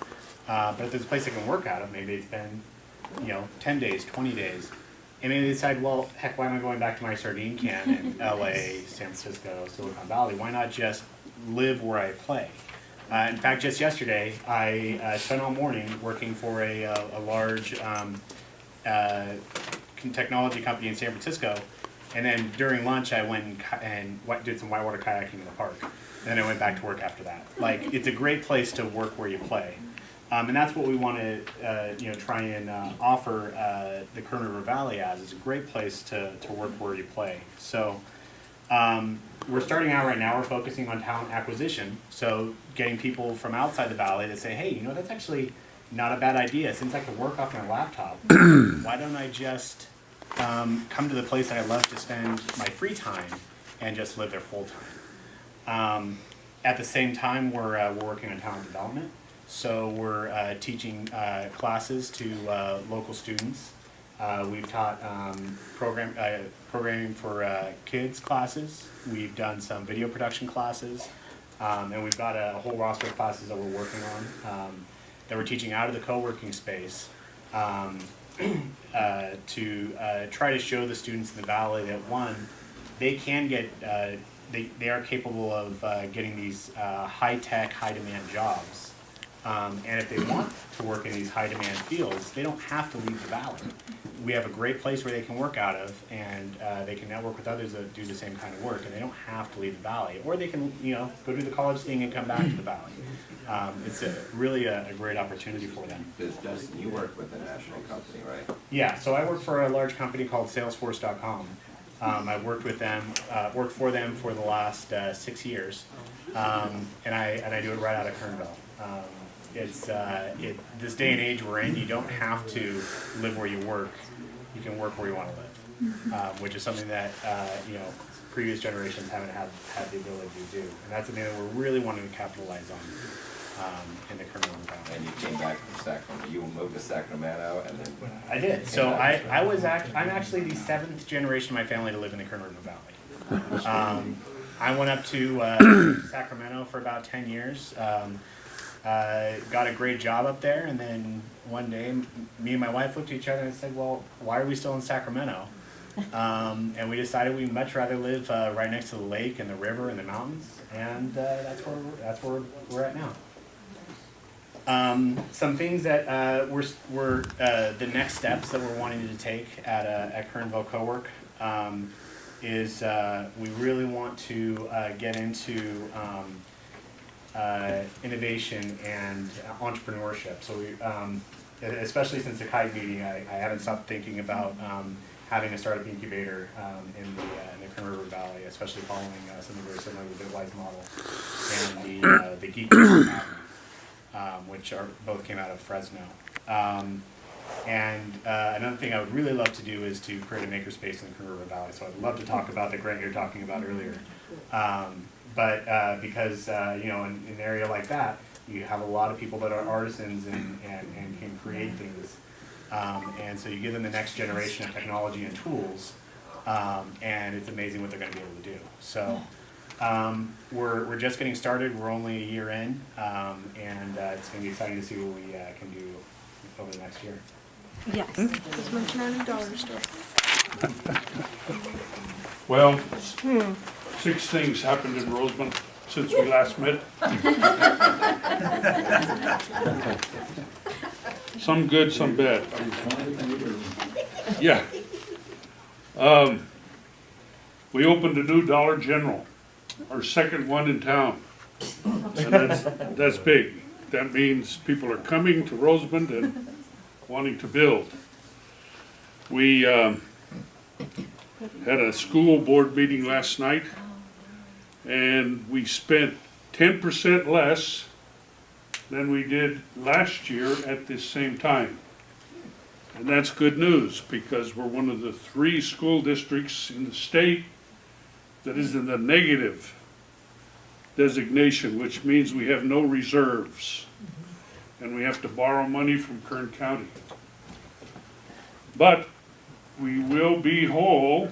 But if there's a place they can work out of, maybe it's been 10 days, 20 days. And maybe they decide, well, heck, why am I going back to my sardine can in LA, San Francisco, Silicon Valley? Why not just live where I play? In fact, just yesterday, I spent all morning working for a large technology company in San Francisco. And then during lunch, I went and did some whitewater kayaking in the park. And then I went back to work after that. Like, it's a great place to work where you play. And that's what we want to try and offer the Kern River Valley as. It's a great place to work where you play. So we're starting out right now. We're focusing on talent acquisition. So getting people from outside the valley to say, hey, that's actually not a bad idea. Since I can work off my laptop, why don't I just come to the place that I love to spend my free time and just live there full time? At the same time, we're working on talent development. So we're teaching classes to local students. We've taught programming for kids classes. We've done some video production classes. And we've got a whole roster of classes that we're working on that we're teaching out of the co-working space to try to show the students in the valley that, one, they can get, they are capable of getting these high-tech, high-demand jobs. And if they want to work in these high-demand fields, they don't have to leave the valley. We have a great place where they can work out of, and they can network with others that do the same kind of work, and they don't have to leave the valley. Or they can, go do the college thing and come back to the valley. It's really a great opportunity for them. Justin, you work with a national company, right? Yeah, so I work for a large company called Salesforce.com. I've worked for them for the last 6 years, and I do it right out of Kernville. It's this day and age we're in, you don't have to live where you work. You can work where you want to live, which is something that previous generations haven't had the ability to do, and that's something that we're really wanting to capitalize in the Kern River Valley. And you came back from Sacramento, you moved to Sacramento and then? I did. So I'm actually the 7th generation of my family to live in the Kern River Valley. I went up to Sacramento for about 10 years. Got a great job up there, and then one day me and my wife looked at each other and said, well, why are we still in Sacramento? And we decided we'd much rather live right next to the lake and the river and the mountains, and that's where we're at now. Some things that were the next steps that we're wanting to take at Kernville Co-work is we really want to get into innovation and entrepreneurship. So we, especially since the KITE meeting, I haven't stopped thinking about having a startup incubator in the Kern River Valley, especially following something very similar to the Bitwise model and the Geek Academy, which both came out of Fresno. And another thing I would really love to do is to create a makerspace in the Kern River Valley. So I'd love to talk about the grant you're talking about earlier. But because, you know, in an area like that, you have a lot of people that are artisans and can create things. And so you give them the next generation of technology and tools, and it's amazing what they're going to be able to do. So we're just getting started. We're only a year in, and it's going to be exciting to see what we can do over the next year. Yes, as mentioned on the dollar store. Well, 6 things happened in Rosamond since we last met. Some good, some bad. Yeah. We opened a new Dollar General, our second one in town. And that's big. That means people are coming to Rosamond and wanting to build. We had a school board meeting last night, and we spent 10% less than we did last year at this same time. And that's good news, because we're one of the 3 school districts in the state that is in the negative designation, which means we have no reserves. And we have to borrow money from Kern County. But we will be whole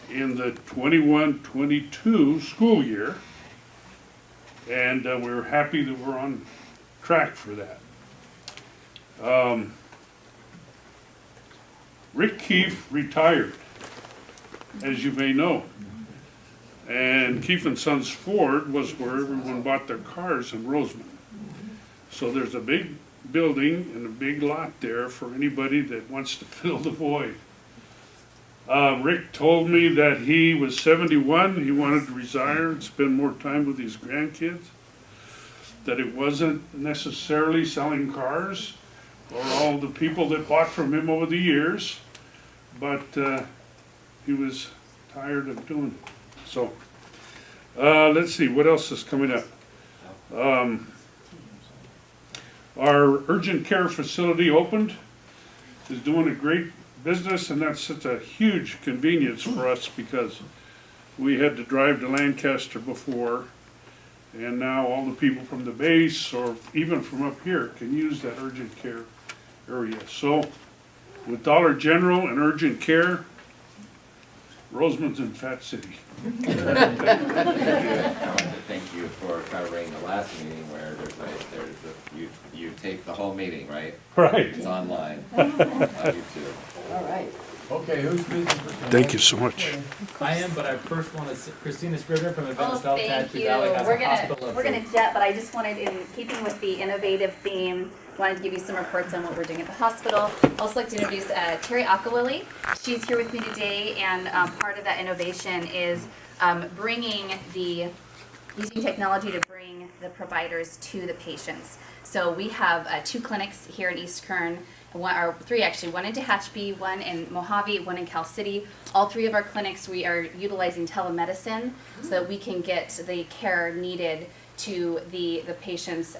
in the 21-22 school year, and we're happy that we're on track for that. Rick Keefe retired, as you may know, and Keefe and Sons Ford was where everyone bought their cars in Rosamond. So there's a big building and a big lot there for anybody that wants to fill the void. Rick told me that he was 71, he wanted to retire and spend more time with his grandkids, that it wasn't necessarily selling cars or all the people that bought from him over the years, but he was tired of doing it. So, let's see, what else is coming up? Our urgent care facility opened, is doing a great business, and that's such a huge convenience for us because we had to drive to Lancaster before, and now all the people from the base or even from up here can use that urgent care area. So with Dollar General and urgent care, Rosamond's in Fat City. I want to thank you for covering the last meeting where you tape the whole meeting, right? Right. It's online. On YouTube. All right. Okay, who's speaking for tonight? Thank you so much. I am, but I first want to, Christina Scribner from Advanced Oh, Health thank Tehachapi you. Valley has We're a hospital gonna update. jet, but I just wanted, in keeping with the innovative theme, wanted to give you some reports on what we're doing at the hospital. Also like to introduce Terry Akawili. She's here with me today, and part of that innovation is using technology to bring the providers to the patients. So we have 2 clinics here in East Kern, or 3 actually, one in Tehachapi, one in Mojave, one in Cal City. All 3 of our clinics, we are utilizing telemedicine so that we can get the care needed to the patients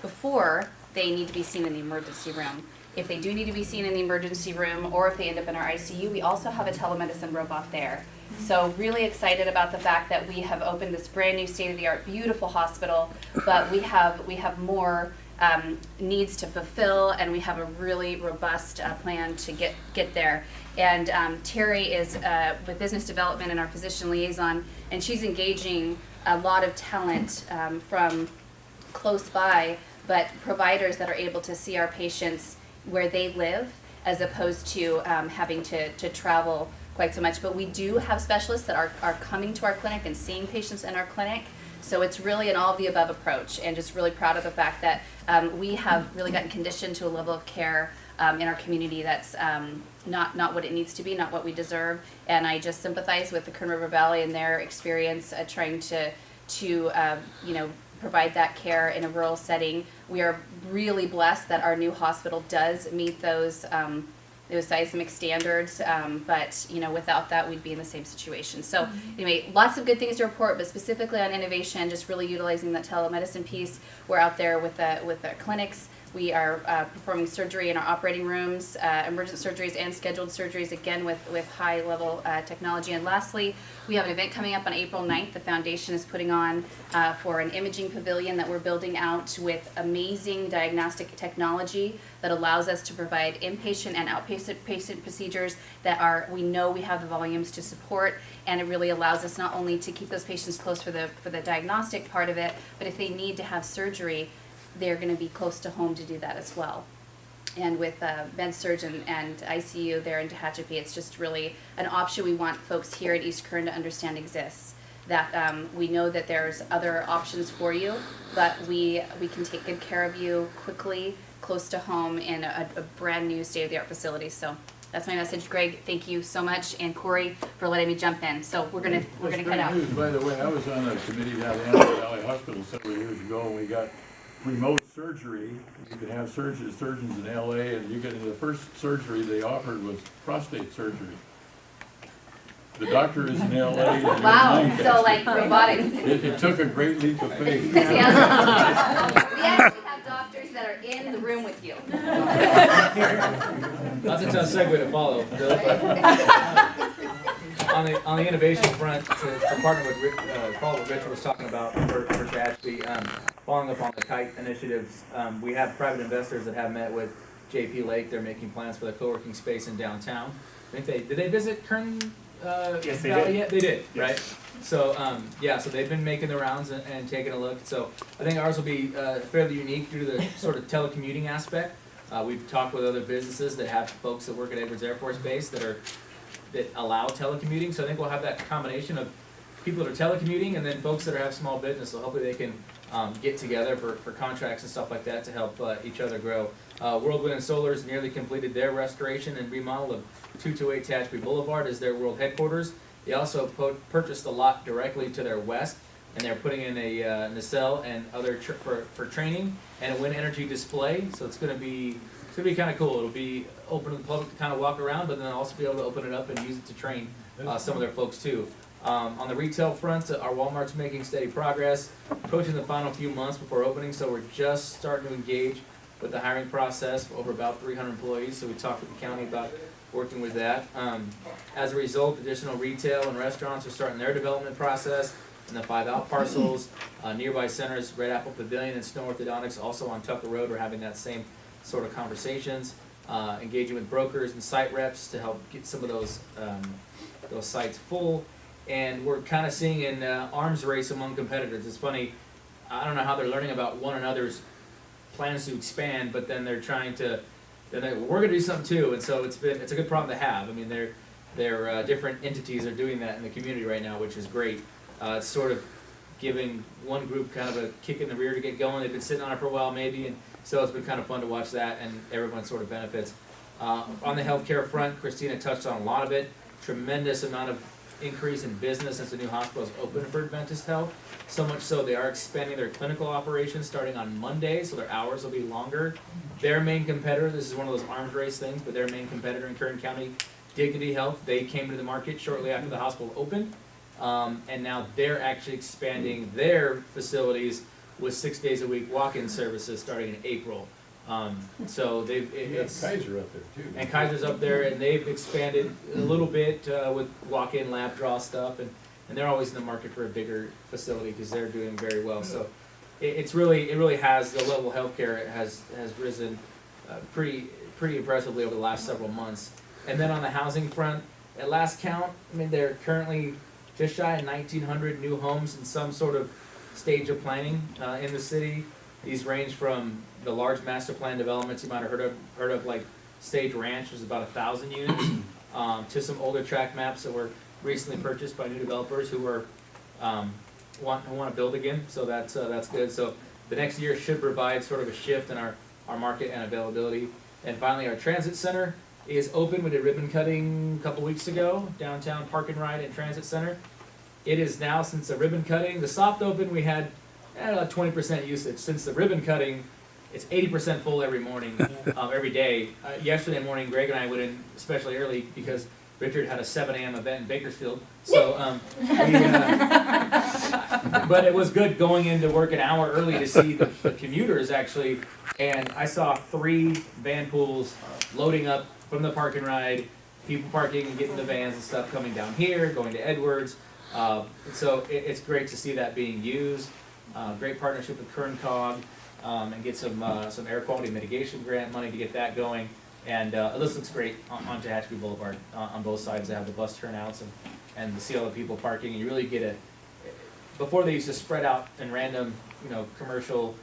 before they need to be seen in the emergency room. if they do need to be seen in the emergency room or if they end up in our ICU, we also have a telemedicine robot there. So really excited about the fact that we have opened this brand new state-of-the-art beautiful hospital, but we have more needs to fulfill, and we have a really robust plan to get there. And Terry is with business development and our physician liaison, and she's engaging a lot of talent from close by, but providers that are able to see our patients where they live, as opposed to having to travel quite so much. But we do have specialists that are coming to our clinic and seeing patients in our clinic. So it's really an all of the above approach, and just really proud of the fact that we have really gotten conditioned to a level of care in our community that's not what it needs to be, not what we deserve. And I just sympathize with the Kern River Valley and their experience trying to you know, provide that care in a rural setting. We are really blessed that our new hospital does meet those seismic standards, but you know, without that we'd be in the same situation. So anyway, lots of good things to report, but specifically on innovation, just really utilizing that telemedicine piece. We're out there with the clinics. We are performing surgery in our operating rooms, emergent surgeries and scheduled surgeries, again with high level technology. And lastly, we have an event coming up on April 9th. The foundation is putting on for an imaging pavilion that we're building out with amazing diagnostic technology that allows us to provide inpatient and outpatient patient procedures that we know we have the volumes to support, and it really allows us not only to keep those patients close for the diagnostic part of it, but if they need to have surgery, they're going to be close to home to do that as well. And with med-surg and ICU there in Tehachapi, it's just really an option we want folks here at East Kern to understand exists. That we know that there's other options for you, but we can take good care of you quickly, close to home, in a brand new state-of-the-art facility. So that's my message. Greg, thank you so much, and Corey for letting me jump in. So we're gonna cut out. News, by the way, I was on a committee down at Antelope Valley Hospital several years ago, and we got remote surgery. You could have surgeons in LA, and you get the first surgery they offered was prostate surgery. The doctor is in LA. And wow, so like robotics. It took a great leap of faith. We actually have doctors that are in the room with you. That's a tough segue to follow. On the innovation front, to partner with follow what Richard was talking about for Tehachapi, following up on the KITE initiatives, we have private investors that have met with JP Lake. They're making plans for the co-working space in downtown. I think did they visit Kern yes, they Valley did. yet? They did, yes. Right? So yeah, so they've been making the rounds and taking a look. So I think ours will be fairly unique due to the sort of telecommuting aspect. We've talked with other businesses that have folks that work at Edwards Air Force Base that allow telecommuting. So I think we'll have that combination of people that are telecommuting and then folks that have small business. So hopefully they can get together for contracts and stuff like that to help each other grow. World Wind and Solar has nearly completed their restoration and remodel of 228 Tehachapi Boulevard as their world headquarters. They also purchased a lot directly to their west, and they're putting in a nacelle and other for training and a wind energy display. So it's going to be kind of cool. It'll be open to the public to kind of walk around, but then also be able to open it up and use it to train some of their folks too. On the retail front, our Walmart's making steady progress, approaching the final few months before opening, so we're just starting to engage with the hiring process for over about 300 employees. So we talked with the county about working with that. As a result, additional retail and restaurants are starting their development process in the 5 out parcels. Nearby centers, Red Apple Pavilion and Snow Orthodontics, also on Tucker Road, we're having that same sort of conversations. Engaging with brokers and site reps to help get some of those sites full. And we're kind of seeing an arms race among competitors. It's funny, I don't know how they're learning about one another's plans to expand, but then they're trying to, we're going to do something too. And so it's a good problem to have. I mean, they're different entities are doing that in the community right now, which is great. It's sort of giving one group kind of a kick in the rear to get going. They've been sitting on it for a while maybe, and so it's been kind of fun to watch that, and everyone sort of benefits. On the healthcare front, Christina touched on a lot of it. Tremendous amount of increase in business since the new hospital is open for Adventist Health. So much so they are expanding their clinical operations starting on Monday, so their hours will be longer. Their main competitor, this is one of those arms race things, but their main competitor in Kern County, Dignity Health, they came to the market shortly after the hospital opened, and now they're actually expanding their facilities with 6 days a week walk-in services starting in April. So it's Kaiser up there too. And Kaiser's up there, and they've expanded a little bit with walk-in lab draw stuff, and they're always in the market for a bigger facility because they're doing very well. So it really has, the level of healthcare has risen pretty impressively over the last several months. And then on the housing front, at last count, I mean, they're currently just shy of 1,900 new homes in some sort of stage of planning in the city. These range from the large master plan developments you might have heard of, like Stage Ranch was about 1,000 units, to some older tract maps that were recently purchased by new developers who were want to build again. So that's good. So the next year should provide sort of a shift in our market and availability. And finally, our transit center is open. We did ribbon cutting a couple weeks ago, downtown Park and Ride and Transit Center. It is now, since the ribbon cutting, the soft open, we had about 20% usage. Since the ribbon cutting, it's 80% full every morning, every day. Yesterday morning, Greg and I went in especially early because Richard had a 7 a.m. event in Bakersfield. So, but it was good going into work an hour early to see the commuters actually. And I saw 3 van pools loading up from the Park and Ride, people parking and getting the vans and stuff coming down here, going to Edwards. So it's great to see that being used. Great partnership with Kern Cog, and get some air quality mitigation grant money to get that going. And this looks great on Tehachapi Boulevard on both sides. They have the bus turnouts and to see all the people parking. And you really get before they used to spread out in random, commercial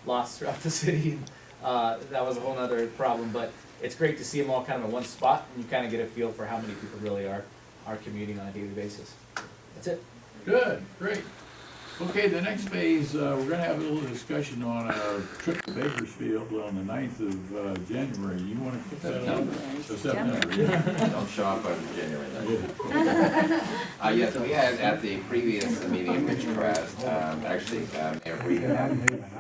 lots throughout the city. That was a whole other problem, but it's great to see them all kind of in one spot, and you kind of get a feel for how many people really are commuting on a daily basis. That's it. Good, great. Okay, the next phase, we're going to have a little discussion on our trip to Bakersfield on the 9th of January. You want to put that on? September. Yeah. Don't show up on January 9th. Yes, we had at the previous meeting in Ridgecrest, actually, every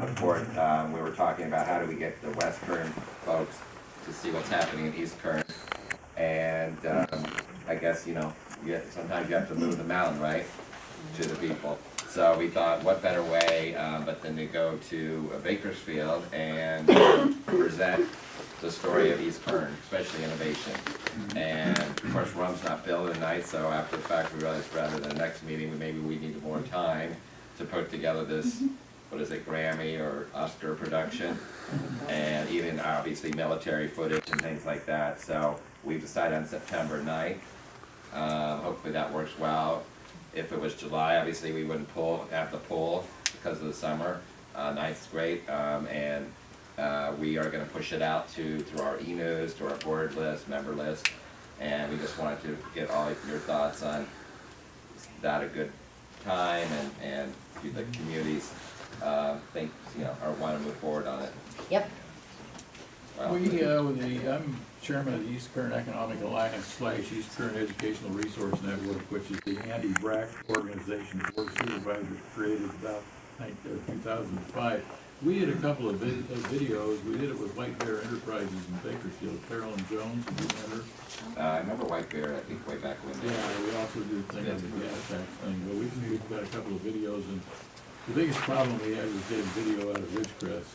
report, we were talking about how do we get the West Kern folks to see what's happening in East Kern. And I guess, sometimes you have to move the mountain, right, to the people. So we thought, what better way but than to go to Bakersfield and present the story of East Kern, especially innovation. And of course, Rum's not built tonight, so after the fact, we realized rather than the next meeting, maybe we needed more time to put together this, what is it, Grammy or Oscar production, and even obviously military footage and things like that. So we've decided on September 9th. Hopefully that works well. If it was July, obviously we wouldn't have the pull because of the summer. 9th's great, and we are going to push it out through our e-news, to our board list, member list, and we just wanted to get all of your thoughts on, is that a good time, and do the communities think, or want to move forward on it? Yep. Well, I'm chairman of the East Kern Economic Alliance / East Kern Educational Resource Network, which is the anti-BRAC organization the Board of Supervisors created about 2005. We did a couple of videos. We did it with White Bear Enterprises in Bakersfield. Carolyn Jones, do you remember? I remember White Bear, I think, way back when. Yeah, we also did a thing on the gas tax thing, but we've got a couple of videos, and the biggest problem we had was getting video out of Ridgecrest.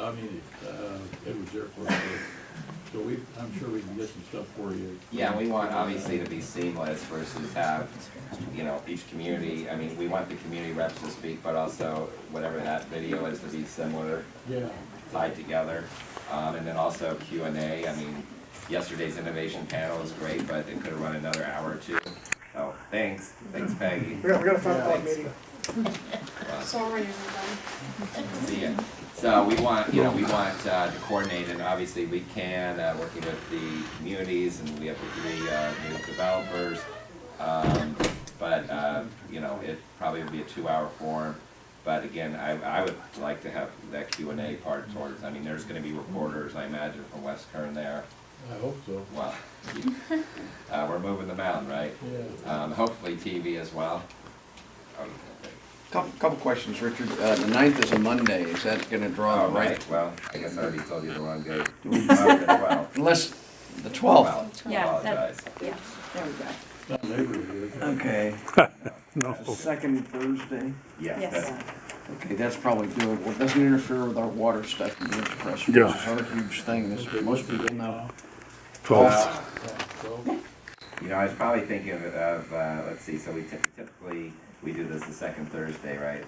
I mean, it was there for us. So I'm sure we can get some stuff for you. Yeah, we want obviously to be seamless versus have, each community, I mean, we want the community reps to speak, but also whatever that video is to be similar, tied together. And then also Q&A. I mean, yesterday's innovation panel was great, but it could have run another hour or two. So thanks, Peggy. We got a 5 o'clock meeting. Sorry, everybody. See ya. So we want, to coordinate, and obviously we can, working with the communities, and we have the 3 new developers. But it probably would be a 2-hour form. But again, I would like to have that Q&A part towards, I mean, there's gonna be reporters, I imagine, from West Kern there. I hope so. Well, we're moving the mountain, right? Yeah. Hopefully TV as well. Couple questions, Richard. The 9th is a Monday. Is that going to draw the right? Well, I guess I already told you the wrong day. Unless the 12th. Yeah, apologize. There we go. Okay. No. Second Thursday? Yes. Yes. Okay, that's probably doable. It doesn't interfere with our water stuff in Ridgecrest, which Yeah. is our huge thing, as most people know. 12th. You know, I was probably thinking of let's see, so we typically, we do this the second Thursday, right?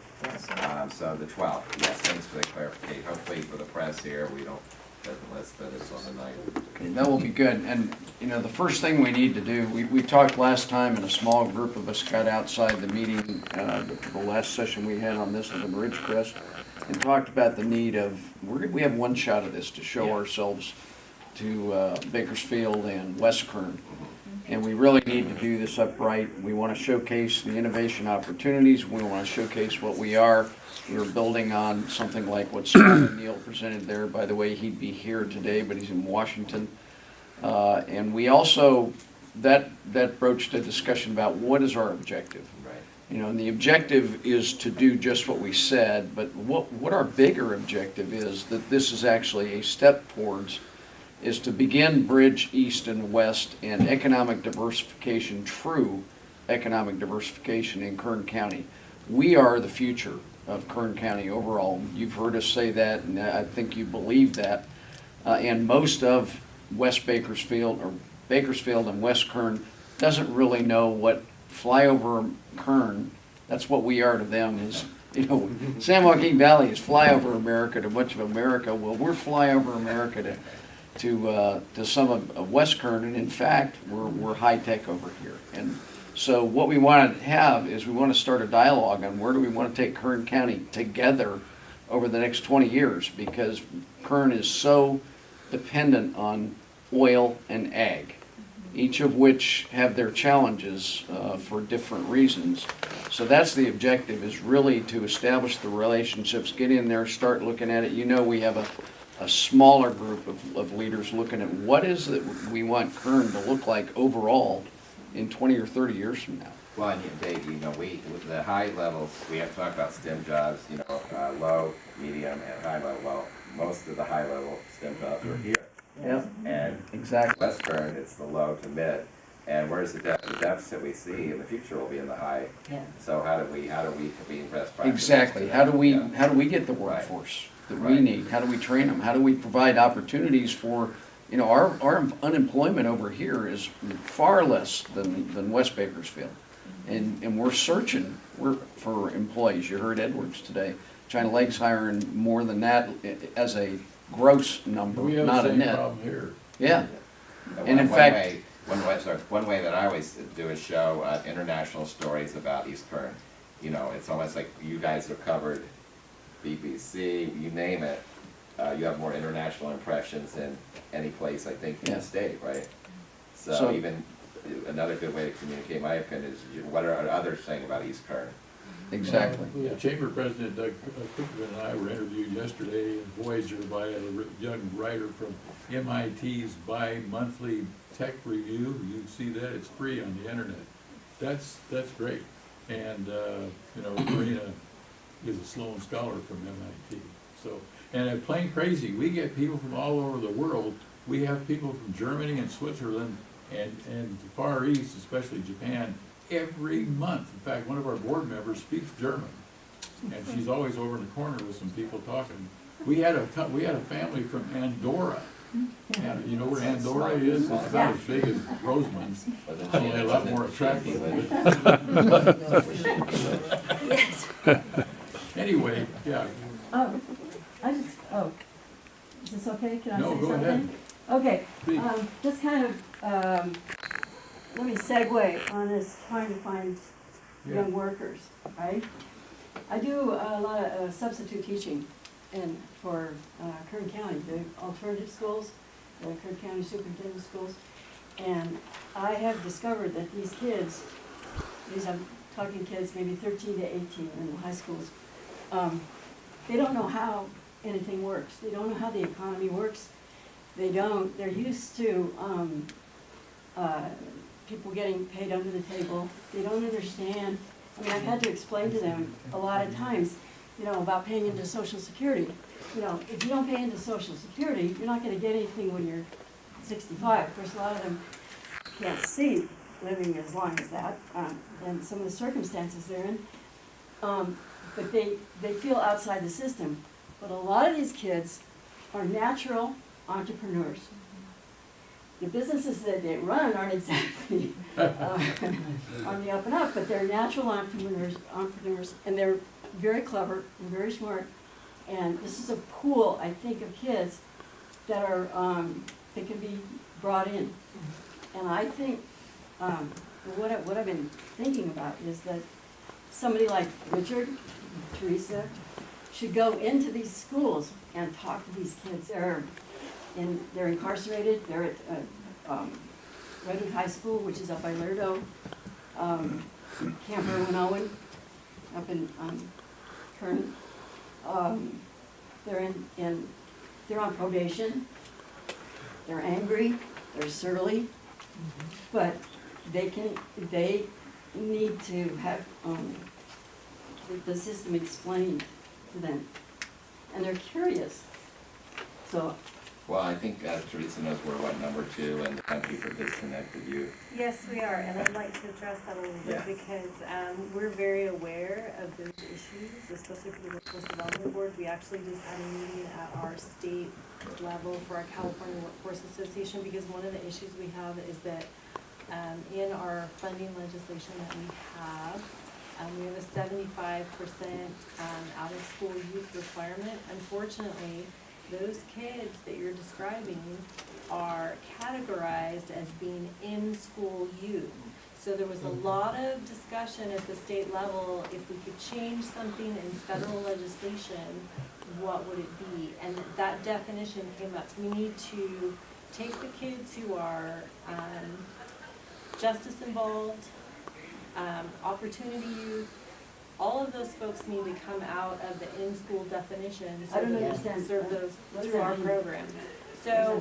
So the 12th, yes, thanks for the clarification. Hopefully for the press here, we don't, doesn't list that it's on the night. Okay, that will be good. And, you know, the first thing we need to do, we talked last time, and a small group of us got outside the meeting, the last session we had on this in Ridgecrest, and talked about the need of, we have one shot of this to show ourselves to Bakersfield and West Kern. And we really need to do this upright. We want to showcase the innovation opportunities. We want to showcase what we are. We're building on something like what Scott Neal presented there. By the way, he'd be here today, but he's in Washington. And we also, that broached a discussion about what is our objective. Right. You know, and the objective is to do just what we said, but what our bigger objective is, that this is actually a step towards, is to begin bridge east and west and economic diversification, true economic diversification in Kern County. We are the future of Kern County overall. You've heard us say that, and I think you believe that. And most of West Bakersfield, or Bakersfield and West Kern, doesn't really know what flyover Kern, that's what we are to them, is, you know, San Joaquin Valley is flyover America to much of America. Well, we're flyover America to some of West Kern, and in fact, we're high tech over here. And so what we want to have is we want to start a dialogue on where do we want to take Kern County together over the next 20 years, because Kern is so dependent on oil and ag, each of which have their challenges for different reasons. So that's the objective, is really to establish the relationships, get in there, start looking at it. You know, we have a smaller group of leaders looking at what is it we want Kern to look like overall in 20 or 30 years from now. Well, and Dave, you know, with the high levels, we have to talk about STEM jobs, you know, low, medium, and high level. Well, most of the high level STEM jobs are here. Yeah. And exactly. West Kern, it's the low to mid. And where's the deficit we see in the future will be in the high. Yeah. So how do we be best practices? Exactly. How do we get the workforce that we need? How do we train them? How do we provide opportunities for, you know, our unemployment over here is far less than West Bakersfield. And we're searching for employees. You heard Edwards today. China Lake's hiring more than that as a gross number, We have not the a same net. problem here. Yeah. And in fact, one way that I always do is show international stories about East Kern. You know, it's almost like you guys have covered BBC, you name it. You have more international impressions than any place, I think, in the state, right? So even another good way to communicate my opinion is, what are others saying about East Kern? Exactly. Yeah, Chamber President Doug Cooper and I were interviewed yesterday in Voyager by a young writer from MIT's bi-monthly tech review. You can see that, it's free on the internet. That's great. And, you know, Karina is a Sloan Scholar from MIT. So, and plain crazy, we get people from all over the world. We have people from Germany and Switzerland and the Far East, especially Japan, every month. In fact, one of our board members speaks German, and she's always over in the corner with some people talking. We had a family from Andorra. And you know where Andorra is? It's about as big as Rosamond, only a lot more attractive. Yes. Anyway, yeah. Is this okay? Can I No, say go something? ahead. Okay, Please. just kind of, let me segue on this trying to find young workers, right? I do a lot of substitute teaching for Kern County, the alternative schools, the Kern County Superintendent Schools. And I have discovered that these kids, I'm talking kids maybe 13 to 18 in the high schools, they don't know how anything works. They don't know how the economy works. They're used to people getting paid under the table. They don't understand. I mean, I've had to explain to them a lot of times, you know, about paying into Social Security. You know, if you don't pay into Social Security, you're not going to get anything when you're 65. Of course, a lot of them can't see living as long as that, and some of the circumstances they're in. but they feel outside the system. But a lot of these kids are natural entrepreneurs. The businesses that they run aren't exactly on the up and up, but they're natural entrepreneurs, and they're very clever and very smart. And this is a pool, I think, of kids that are that can be brought in. And I think what I've been thinking about is that somebody like Richard, Teresa, should go into these schools and talk to these kids. They're incarcerated. They're at Redwood High School, which is up by Lerdo, Camp Irwin up in Kern. They're on probation. They're angry. They're surly, but they need to have the system explained to them, and they're curious. So. Well, I think Teresa knows we're number 2 in the country for disconnected youth. Yes, we are, and I'd like to address that a little bit because we're very aware of those issues, especially for the Workforce Development Board. We actually just had a meeting at our state level for our California Workforce Association because one of the issues we have is that in our funding legislation that we have a 75% out-of-school youth requirement. Unfortunately, those kids that you're describing are categorized as being in-school youth. So there was a lot of discussion at the state level, if we could change something in federal legislation, what would it be? And that definition came up. We need to take the kids who are justice involved, opportunity youth, all of those folks need to come out of the in-school definition so that we can serve those through our program. So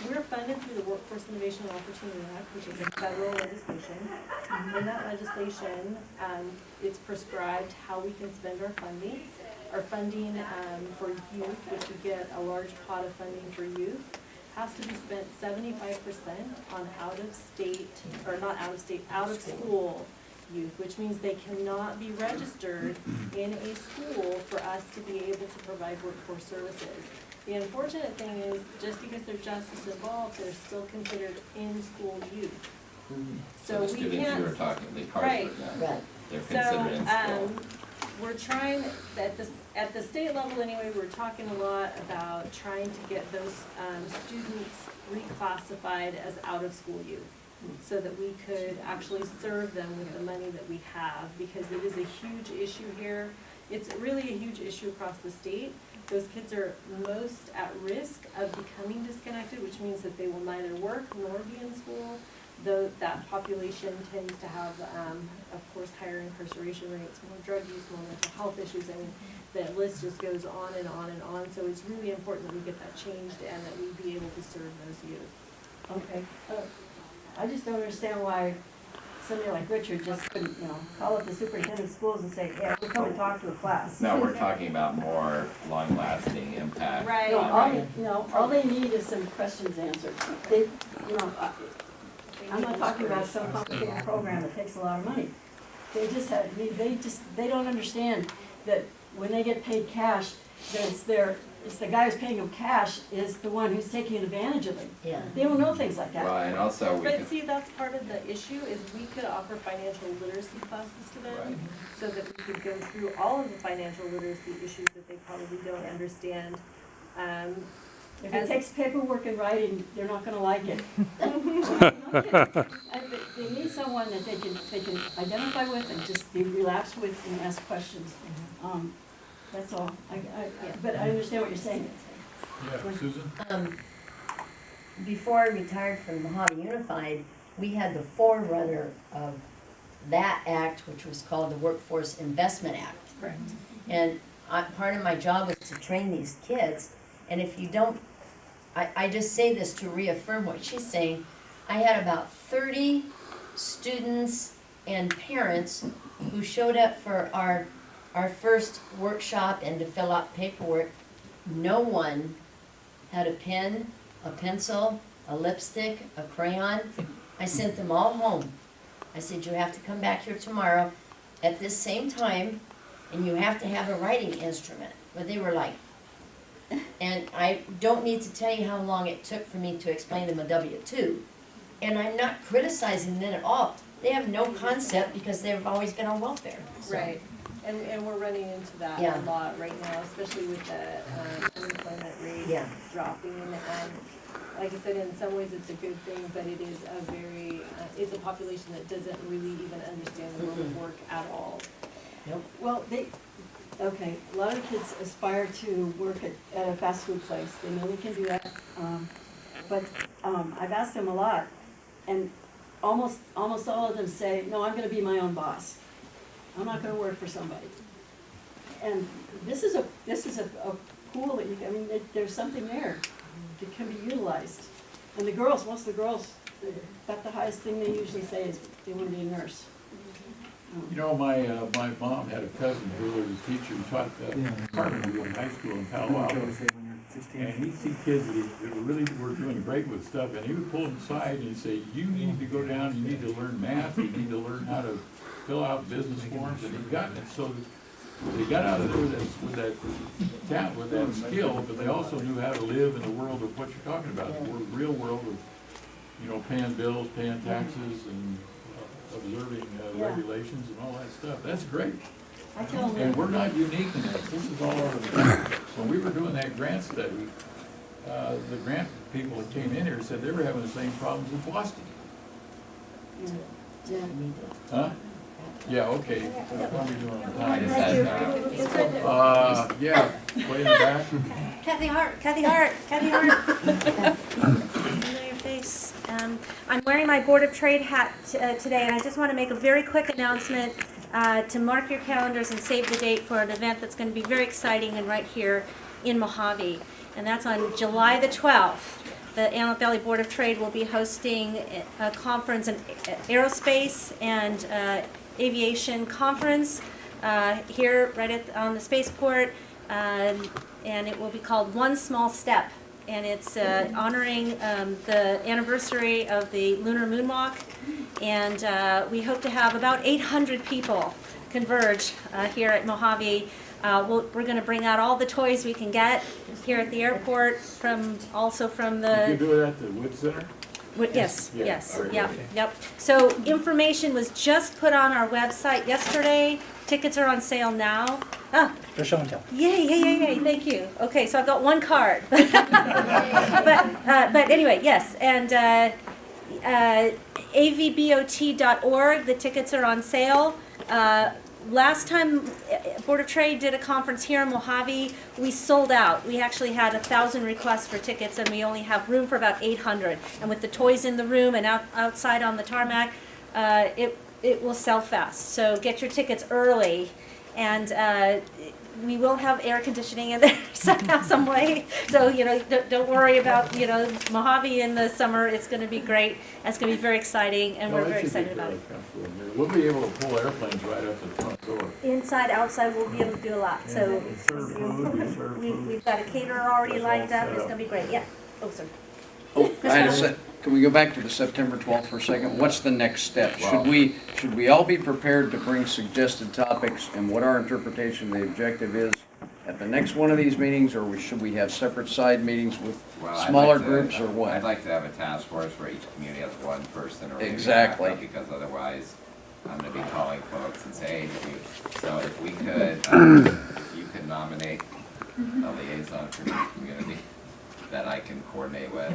we're funded through the Workforce Innovation and Opportunity Act, which is a federal legislation. In that legislation, it's prescribed how we can spend our funding. Our funding for youth, which we get a large pot of funding for youth, has to be spent 75% on out-of-state, or not out-of-state, out-of-school youth, which means they cannot be registered in a school for us to be able to provide workforce services. The unfortunate thing is, just because they're justice involved, they're still considered in-school youth. So the we students can't. you were talking, the Right. they're considered in school. We're trying, at the state level anyway, we're talking a lot about trying to get those students reclassified as out-of-school youth, so that we could actually serve them with the money that we have, because it is a huge issue here. It's really a huge issue across the state. Those kids are most at risk of becoming disconnected, which means that they will neither work nor be in school. Though that population tends to have, of course, higher incarceration rates, more drug use, more mental health issues. I mean, the list just goes on and on and on. So it's really important that we get that changed and that we be able to serve those youth. Okay. I just don't understand why somebody like Richard just couldn't, call up the superintendent of schools and say, yeah, we'll come and talk to a class. No, we're talking about more long-lasting impact. Right. All they need is some questions answered. I'm not talking about some complicated program that takes a lot of money. They don't understand that when they get paid cash, that it's the guy who's paying them cash is the one who's taking advantage of them. Yeah. They don't know things like that. Well, and also See, that's part of the issue, is we could offer financial literacy classes to them, so that we could go through all of the financial literacy issues that they probably don't understand. If it takes paperwork and writing, they're not gonna like it. They need someone that they can identify with and just be relaxed with and ask questions. That's all. But I understand what you're saying. Yeah, Susan? Before I retired from Mojave Unified, we had the forerunner of that act, which was called the Workforce Investment Act. Correct. And part of my job was to train these kids. And if you don't, I just say this to reaffirm what she's saying. I had about 30 students and parents who showed up for our first workshop and to fill out paperwork. No one had a pen, a pencil, a lipstick, a crayon. I sent them all home. I said, you have to come back here tomorrow at this same time and you have to have a writing instrument. But they were like, and I don't need to tell you how long it took for me to explain them a W-2. And I'm not criticizing them at all. They have no concept because they've always been on welfare. So. Right, and we're running into that Yeah. a lot right now, especially with the unemployment rate dropping. And like I said, in some ways it's a good thing, but it is a very, it's a population that doesn't really even understand the world of work at all. Nope. Well, okay, a lot of kids aspire to work at a fast food place. They know they can do that. But I've asked them a lot, and almost all of them say, no, I'm gonna be my own boss. I'm not gonna work for somebody. And this is a pool that I mean, there's something there that can be utilized. And the girls, most of the girls, about the highest thing they usually say is they want to be a nurse. You know, my mom had a cousin who was a teacher who taught carpentry in high school in Palo Alto. And he'd see kids that really were doing great with stuff, and he would pull them aside and he'd say, you need to go down, you need to learn math, you need to learn how to fill out business forms, and he'd gotten it so that they got out of there with that skill, but they also knew how to live in the world of what you're talking about, the real world of, you know, paying bills, paying taxes, and observing regulations and all that stuff. That's great. And we're not unique in this. This is all over the country. When we were doing that grant study, the grant people that came in here said they were having the same problems in Boston. Yeah. Huh? Yeah, okay. What are we doing on time? Yeah, way in the back. Kathy Hart. I know your face. I'm wearing my Board of Trade hat today, and I just want to make a very quick announcement to mark your calendars and save the date for an event that's going to be very exciting and right here in Mojave. And that's on July the 12th. The Antelope Valley Board of Trade will be hosting a conference, an aerospace and aviation conference here right on the spaceport, and it will be called One Small Step. And it's honoring the anniversary of the lunar moonwalk, and we hope to have about 800 people converge here at Mojave. We're going to bring out all the toys we can get here at the airport, also from the... You can do it at the Wood Center? Yes. Yep. So information was just put on our website yesterday. Tickets are on sale now. For show and tell. Yay, thank you. Okay, so I've got one card. but anyway, yes, and avbot.org, the tickets are on sale. Last time Board of Trade did a conference here in Mojave, we sold out. We actually had 1,000 requests for tickets, and we only have room for about 800. And with the toys in the room and outside on the tarmac, it will sell fast. So get your tickets early, and we will have air conditioning in there somehow, some way. So, you know, don't worry about, you know, Mojave in the summer. It's going to be great. It's going to be very exciting, and we're very excited about it. We'll be able to pull airplanes right up to the front door. Inside, outside, we'll be able to do a lot. So we've got a caterer already lined up. It's going to be great. Yeah. Oh, sorry. Oh, can we go back to the September 12th for a second? What's the next step? Should we all be prepared to bring suggested topics and what our interpretation of the objective is at the next one of these meetings, or should we have separate side meetings with smaller groups, or what? I'd like to have a task force where each community has one person or exactly, because otherwise I'm going to be calling folks and saying, so if we could, if you could nominate a liaison for each community that I can coordinate with,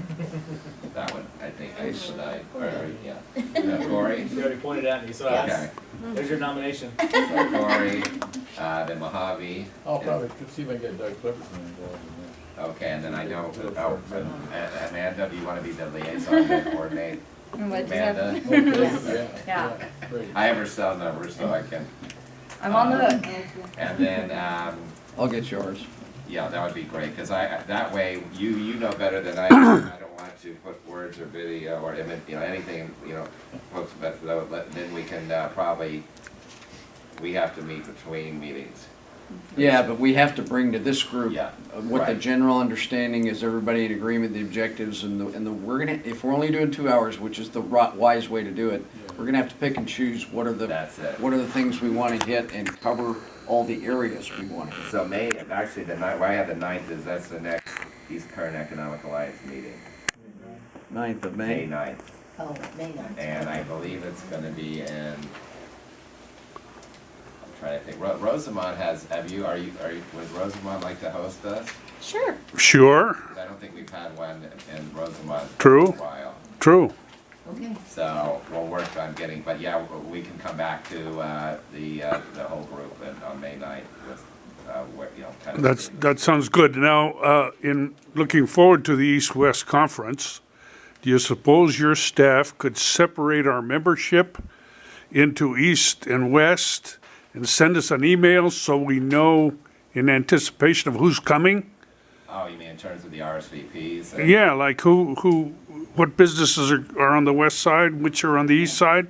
that would, I think, expedite, Corey? You already pointed at me, so okay. There's your nomination. So Corey, then Mojave. I'll probably see if I can get Doug Clipperton involved in that. Okay, and then I know, Amanda, do you want to be the liaison to coordinate? Amanda? Yeah. I have her cell number, so I can. I'm on the hook. And then, I'll get yours. Yeah, that would be great, because that way, you know better than I do. I don't want to put words or video or anything, folks, but then we can probably, we have to meet between meetings. Yeah, but we have to bring to this group Yeah, what the right. general understanding is, everybody in agreement, the objectives, and we're gonna, if we're only doing 2 hours, which is the wise way to do it, we're gonna have to pick and choose what are the, That's it. what are the things we wanna hit and cover all the areas we want to hit. So May, actually, the night, why I have the 9th is that's the next East Kern Economic Alliance meeting. 9th of May May. 9th. Oh, May 9th. And I believe it's gonna be in, I'm trying to think, Rosamond would Rosamond like to host us? Sure. Sure, 'Cause I don't think we've had one in Rosamond for True. a while. true. Okay. So we'll work on getting, but yeah, we can come back to the whole group on May 9th with, kind of. That sounds good. Now, in looking forward to the East-West Conference, do you suppose your staff could separate our membership into East and West and send us an email so we know in anticipation of who's coming? Oh, you mean in terms of the RSVPs? Yeah, like what businesses are on the west side, which are on the east side?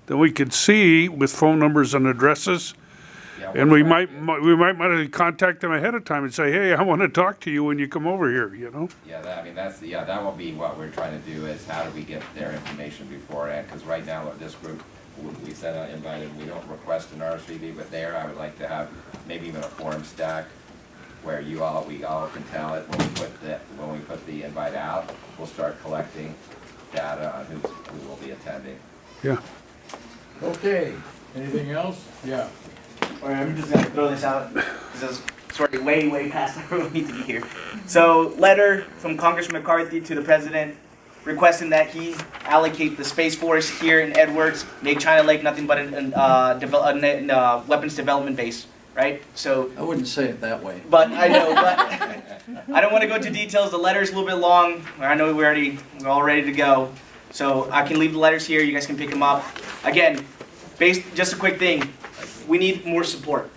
Then we could see with phone numbers and addresses. Yeah, And we might want to contact them ahead of time and say, hey, I want to talk to you when you come over here, you know? Yeah, that will be what we're trying to do, is how do we get their information beforehand? Because right now, this group, we sent out invited, we don't request an RSVP, but there, I would like to have maybe even a form stack where we all can tell it when we put the invite out, we'll start collecting data on who will be attending. Yeah. Okay, anything else? Yeah. All right, I'm just gonna throw this out because it's already way past I really need to be here. So, letter from Congressman McCarthy to the president requesting that he allocate the Space Force here in Edwards, make China Lake nothing but a weapons development base, right? So I wouldn't say it that way. But I know, but I don't want to go into details. The letter's a little bit long. I know we're all ready to go. So I can leave the letters here. You guys can pick them up. Again, just a quick thing. We need more support.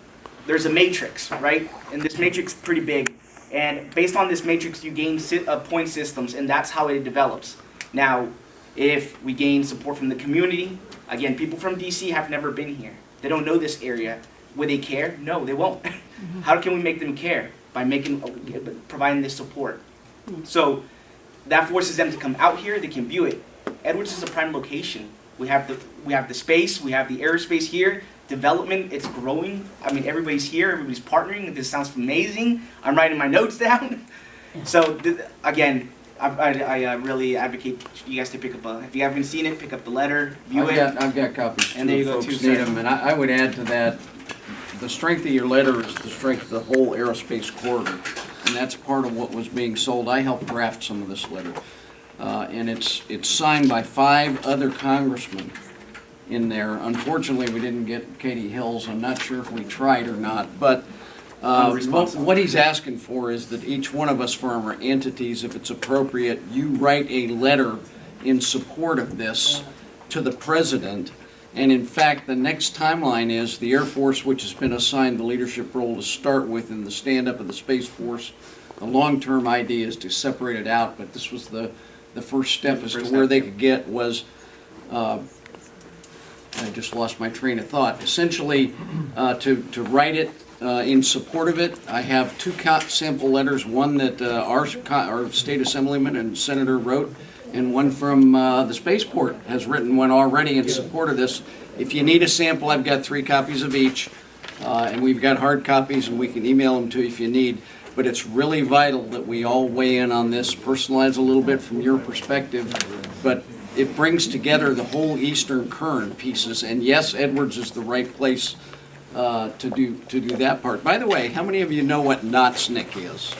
There's a matrix, right? And this matrix is pretty big. And based on this matrix, you gain point systems, and that's how it develops. Now, if we gain support from the community, again, people from DC have never been here. They don't know this area. Will they care? No, they won't. How can we make them care? By providing this support. So that forces them to come out here. They can view it. Edwards is a prime location. We have the space. We have the aerospace here. Development, it's growing. I mean, everybody's here. Everybody's partnering. This sounds amazing. I'm writing my notes down. So again, I really advocate you guys to pick up if you haven't seen it, pick up the letter, view it. I've got copies too. And there you go, folks too, need sir. them, and I would add to that, the strength of your letter is the strength of the whole aerospace corridor, and that's part of what was being sold. I helped draft some of this letter, and it's signed by 5 other congressmen in there. Unfortunately, we didn't get Katie Hills. I'm not sure if we tried or not, but what he's asking for is that each one of us from our entities, if it's appropriate, you write a letter in support of this to the president. And in fact, the next timeline is the Air Force, which has been assigned the leadership role to start with in the stand-up of the Space Force. The long-term idea is to separate it out, but this was the first step as to where they could get was, I just lost my train of thought. Essentially, to write it in support of it, I have 2 sample letters, one that our state assemblyman and senator wrote, and one from the Spaceport has written one already in support of this. If you need a sample, I've got 3 copies of each, and we've got hard copies, and we can email them to you if you need. But it's really vital that we all weigh in on this, personalize a little bit from your perspective, but it brings together the whole Eastern Kern pieces, and yes, Edwards is the right place to do that part. By the way, how many of you know what Knotsnick is?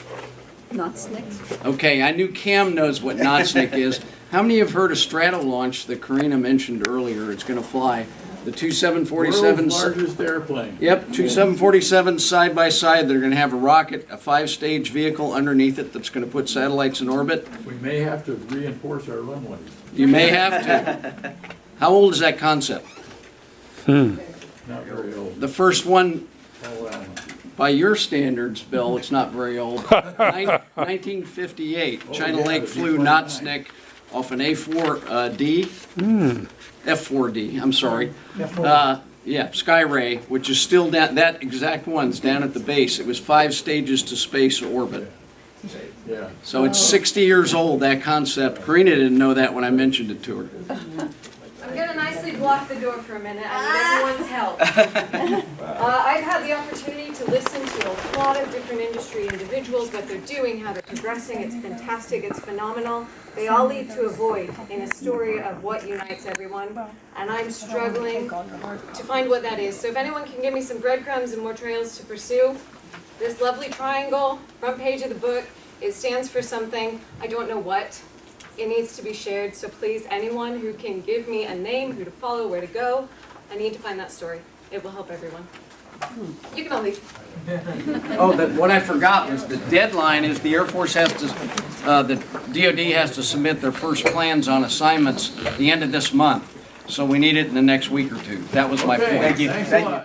Knotsnick? Okay, I knew Cam knows what Knotsnick is. How many have heard of Stratolaunch that Karina mentioned earlier? It's going to fly. The 2 747s. World's largest airplane. Yep, 2 747s side by side. They're going to have a rocket, a 5-stage vehicle underneath it that's going to put satellites in orbit. We may have to reinforce our runways. You may have to. How old is that concept? Not very old. The first one, by your standards, Bill, it's not very old. 1958, China Lake flew Knotsnick off an A4D. F4D, I'm sorry. Yeah, Skyray, which is still down, that exact one's down at the base. It was 5 stages to space orbit. Yeah. So it's 60 years old, that concept. Karina didn't know that when I mentioned it to her. I'm going to nicely block the door for a minute. I need everyone's help. I've had the opportunity to listen to a lot of different industry individuals, what they're doing, how they're progressing. It's fantastic. It's phenomenal. They all lead to a void in a story of what unites everyone. And I'm struggling to find what that is. So if anyone can give me some breadcrumbs and more trails to pursue, this lovely triangle, front page of the book, it stands for something. I don't know what. It needs to be shared, so please, anyone who can give me a name, who to follow, where to go, I need to find that story. It will help everyone. You can all leave. Oh, what I forgot was the deadline is the Air Force has to, the DoD has to submit their first plans on assignments at the end of this month. So we need it in the next week or two. That was my point. Thank you. Thank you.